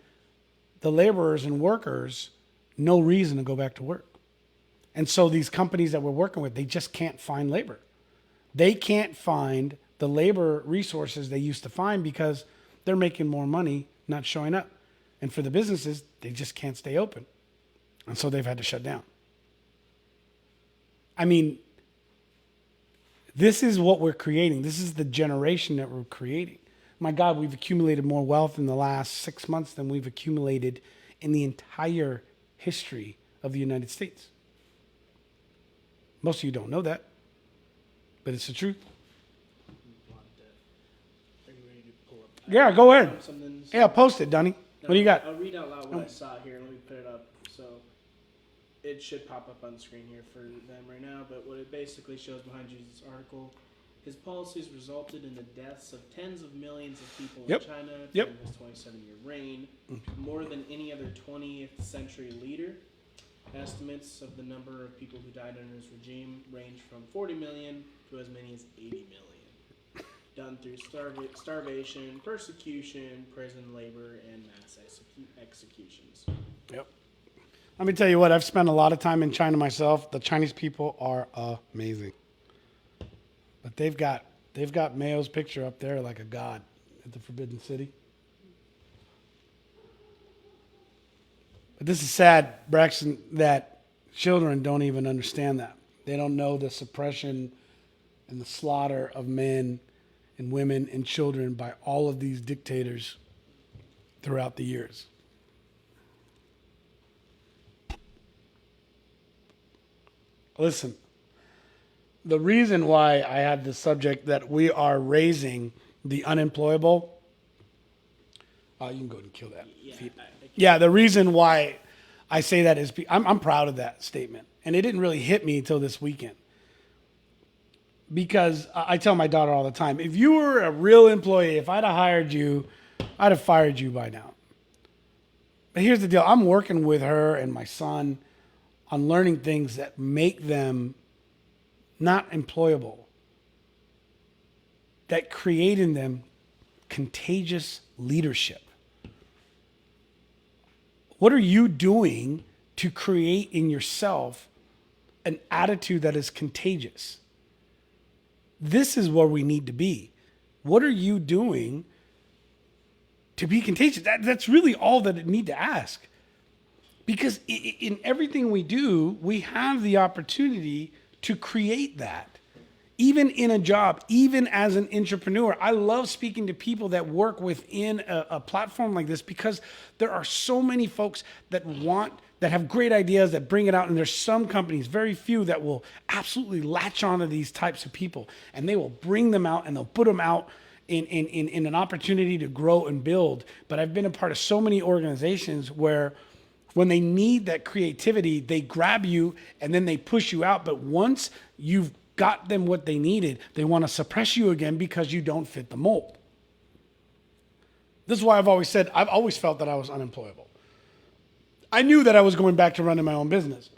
the laborers and workers no reason to go back to work. And so these companies that we're working with, they just can't find labor. They can't find the labor resources they used to find because they're making more money not showing up. And for the businesses, they just can't stay open. And so they've had to shut down. I mean, this is what we're creating. This is the generation that we're creating. My God, we've accumulated more wealth in the last 6 months than we've accumulated in the entire history of the United States. Most of you don't know that, but it's the truth. Are you ready to pull up? Yeah, go ahead. Something. Yeah, post it, Donnie. What do you got? I'll read out loud what I saw here. Let me put it up. So it should pop up on screen here for them right now. But what it basically shows behind you is this article. His policies resulted in the deaths of tens of millions of people in China during his 27-year reign, more than any other 20th century leader. Estimates of the number of people who died under his regime range from 40 million to as many as 80 million. Done through starvation, persecution, prison labor, and mass executions. Yep. Let me tell you what, I've spent a lot of time in China myself. The Chinese people are amazing. But they've got Mao's picture up there like a god at the Forbidden City. But this is sad, Braxton, that children don't even understand that. They don't know the suppression and the slaughter of men and women and children by all of these dictators throughout the years. Listen, the reason why I had the subject that we are raising the unemployable, you can go ahead and kill that. Yeah, the reason why I say that is I'm proud of that statement. And it didn't really hit me until this weekend. Because I tell my daughter all the time, if you were a real employee, if I'd have hired you, I'd have fired you by now. But here's the deal. I'm working with her and my son on learning things that make them not employable, that create in them contagious leadership. What are you doing to create in yourself an attitude that is contagious? This is where we need to be. What are you doing to be contagious? That's really all that it need to ask. Because in everything we do, we have the opportunity to create that. Even in a job, even as an entrepreneur. I love speaking to people that work within a platform like this because there are so many folks that have great ideas that bring it out. And there's some companies, very few, that will absolutely latch onto these types of people. And they will bring them out and they'll put them out in an opportunity to grow and build. But I've been a part of so many organizations where when they need that creativity, they grab you and then they push you out. But once you've got them what they needed, they want to suppress you again because you don't fit the mold. This is why I've always said, I've always felt that I was unemployable. I knew that I was going back to running my own business.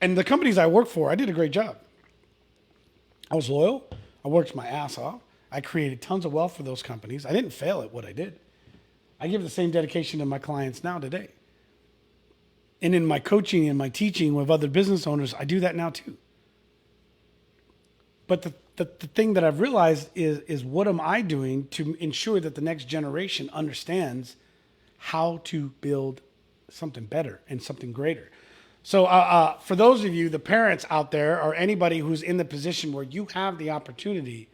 And the companies I worked for, I did a great job. I was loyal. I worked my ass off. I created tons of wealth for those companies. I didn't fail at what I did. I give the same dedication to my clients now today. And in my coaching and my teaching with other business owners, I do that now too. But the thing that I've realized is what am I doing to ensure that the next generation understands how to build something better and something greater. So for those of you, the parents out there, or anybody who's in the position where you have the opportunity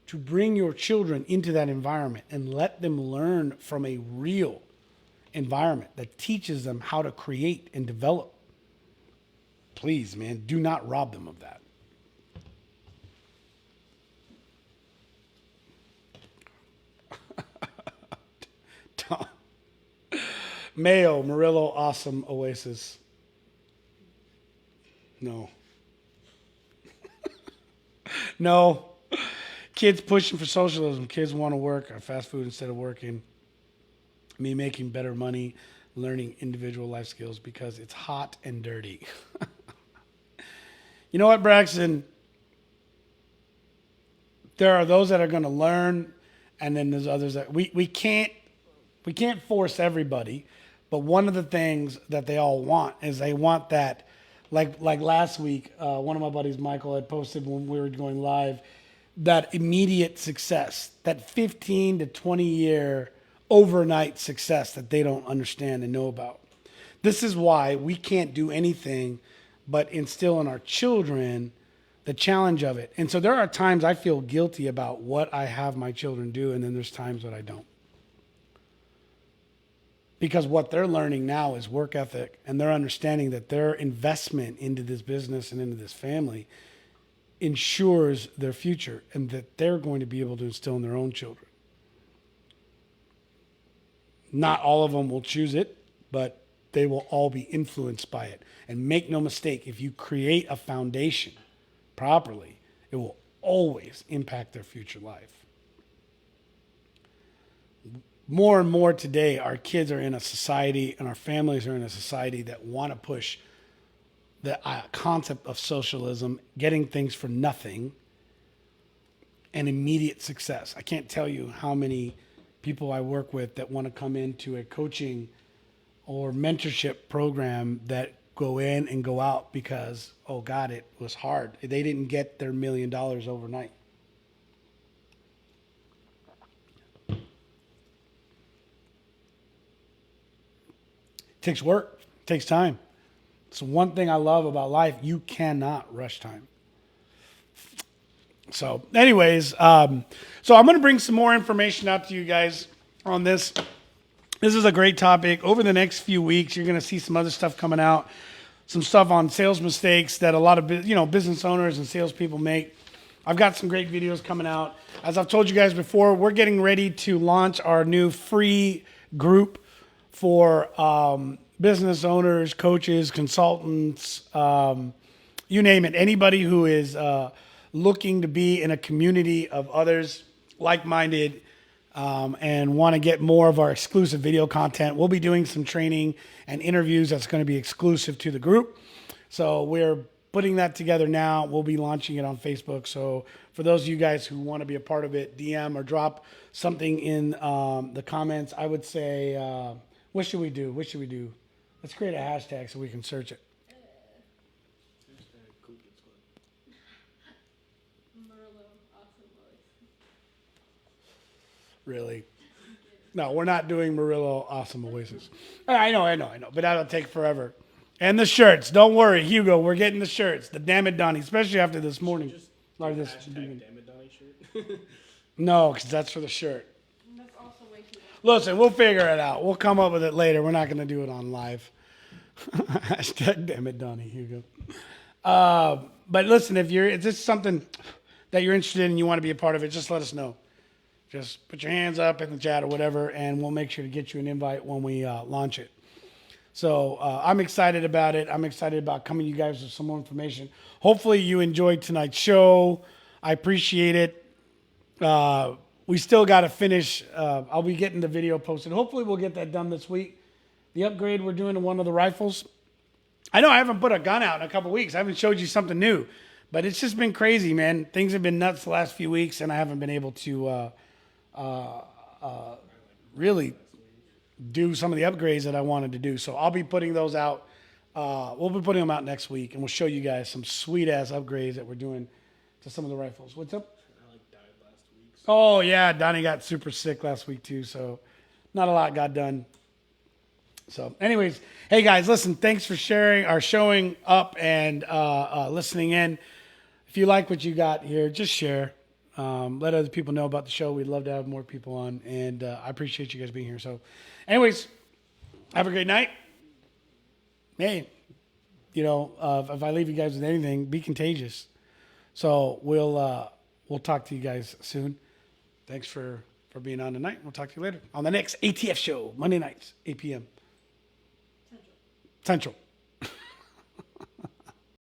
to bring your children into that environment and let them learn from a real environment that teaches them how to create and develop, please, man, do not rob them of that. Mayo, Murillo, awesome, Oasis. No. No. Kids pushing for socialism. Kids want to work at fast food instead of working. Me making better money, learning individual life skills because it's hot and dirty. You know what, Braxton? There are those that are going to learn, and then there's others that we can't force everybody. But one of the things that they all want is they want that, like last week, one of my buddies, Michael, had posted when we were going live, that immediate success, that 15 to 20 year overnight success that they don't understand and know about. This is why we can't do anything but instill in our children the challenge of it. And so there are times I feel guilty about what I have my children do, and then there's times that I don't. Because what they're learning now is work ethic, and they're understanding that their investment into this business and into this family ensures their future, and that they're going to be able to instill in their own children. Not all of them will choose it, but they will all be influenced by it. And make no mistake, if you create a foundation properly, it will always impact their future life. More and more today, our kids are in a society and our families are in a society that want to push the concept of socialism, getting things for nothing, and immediate success. I can't tell you how many people I work with that want to come into a coaching or mentorship program that go in and go out because, oh God, it was hard. They didn't get their $1 million overnight. It takes work, it takes time. It's one thing I love about life. You cannot rush time. So anyways, so I'm going to bring some more information out to you guys on this. This is a great topic. Over the next few weeks, you're going to see some other stuff coming out, some stuff on sales mistakes that a lot of business owners and salespeople make. I've got some great videos coming out. As I've told you guys before, we're getting ready to launch our new free group for business owners, coaches, consultants, you name it. Anybody who is looking to be in a community of others like-minded and want to get more of our exclusive video content. We'll be doing some training and interviews that's going to be exclusive to the group. So we're putting that together now. We'll be launching it on Facebook. So for those of you guys who want to be a part of it, DM or drop something in the comments. I would say, what should we do? What should we do? Let's create a hashtag so we can search it. Really? No, we're not doing Murillo Awesome Oasis. I know, but that'll take forever. And the shirts. Don't worry, Hugo, we're getting the shirts. The Damn It Donnie, especially after this morning. Just Like this. Damn it, Donnie shirt. No, because that's for the shirt. That's also way too long. Listen, we'll figure it out. We'll come up with it later. We're not going to do it on live. Hashtag Damn It Donnie, Hugo. But listen, if this is something that you're interested in and you want to be a part of it, just let us know. Just put your hands up in the chat or whatever, and we'll make sure to get you an invite when we launch it. So I'm excited about it. I'm excited about coming to you guys with some more information. Hopefully you enjoyed tonight's show. I appreciate it. We still got to finish. I'll be getting the video posted. Hopefully we'll get that done this week. The upgrade we're doing to one of the rifles. I know I haven't put a gun out in a couple weeks. I haven't showed you something new. But it's just been crazy, man. Things have been nuts the last few weeks, and I haven't been able to really do some of the upgrades that I wanted to do. So I'll be putting those out. We'll be putting them out next week, and we'll show you guys some sweet-ass upgrades that we're doing to some of the rifles. What's up? I died last week. So. Oh, yeah. Donnie got super sick last week, too, so not a lot got done. So, anyways, hey guys, listen, thanks for sharing or showing up and listening in. If you like what you got here, just share. Let other people know about the show. We'd love to have more people on, and I appreciate you guys being here. So, anyways, have a great night. Hey, if I leave you guys with anything, be contagious. So we'll talk to you guys soon. Thanks for being on tonight. We'll talk to you later on the next ATF show, Monday nights, 8 p.m. Central.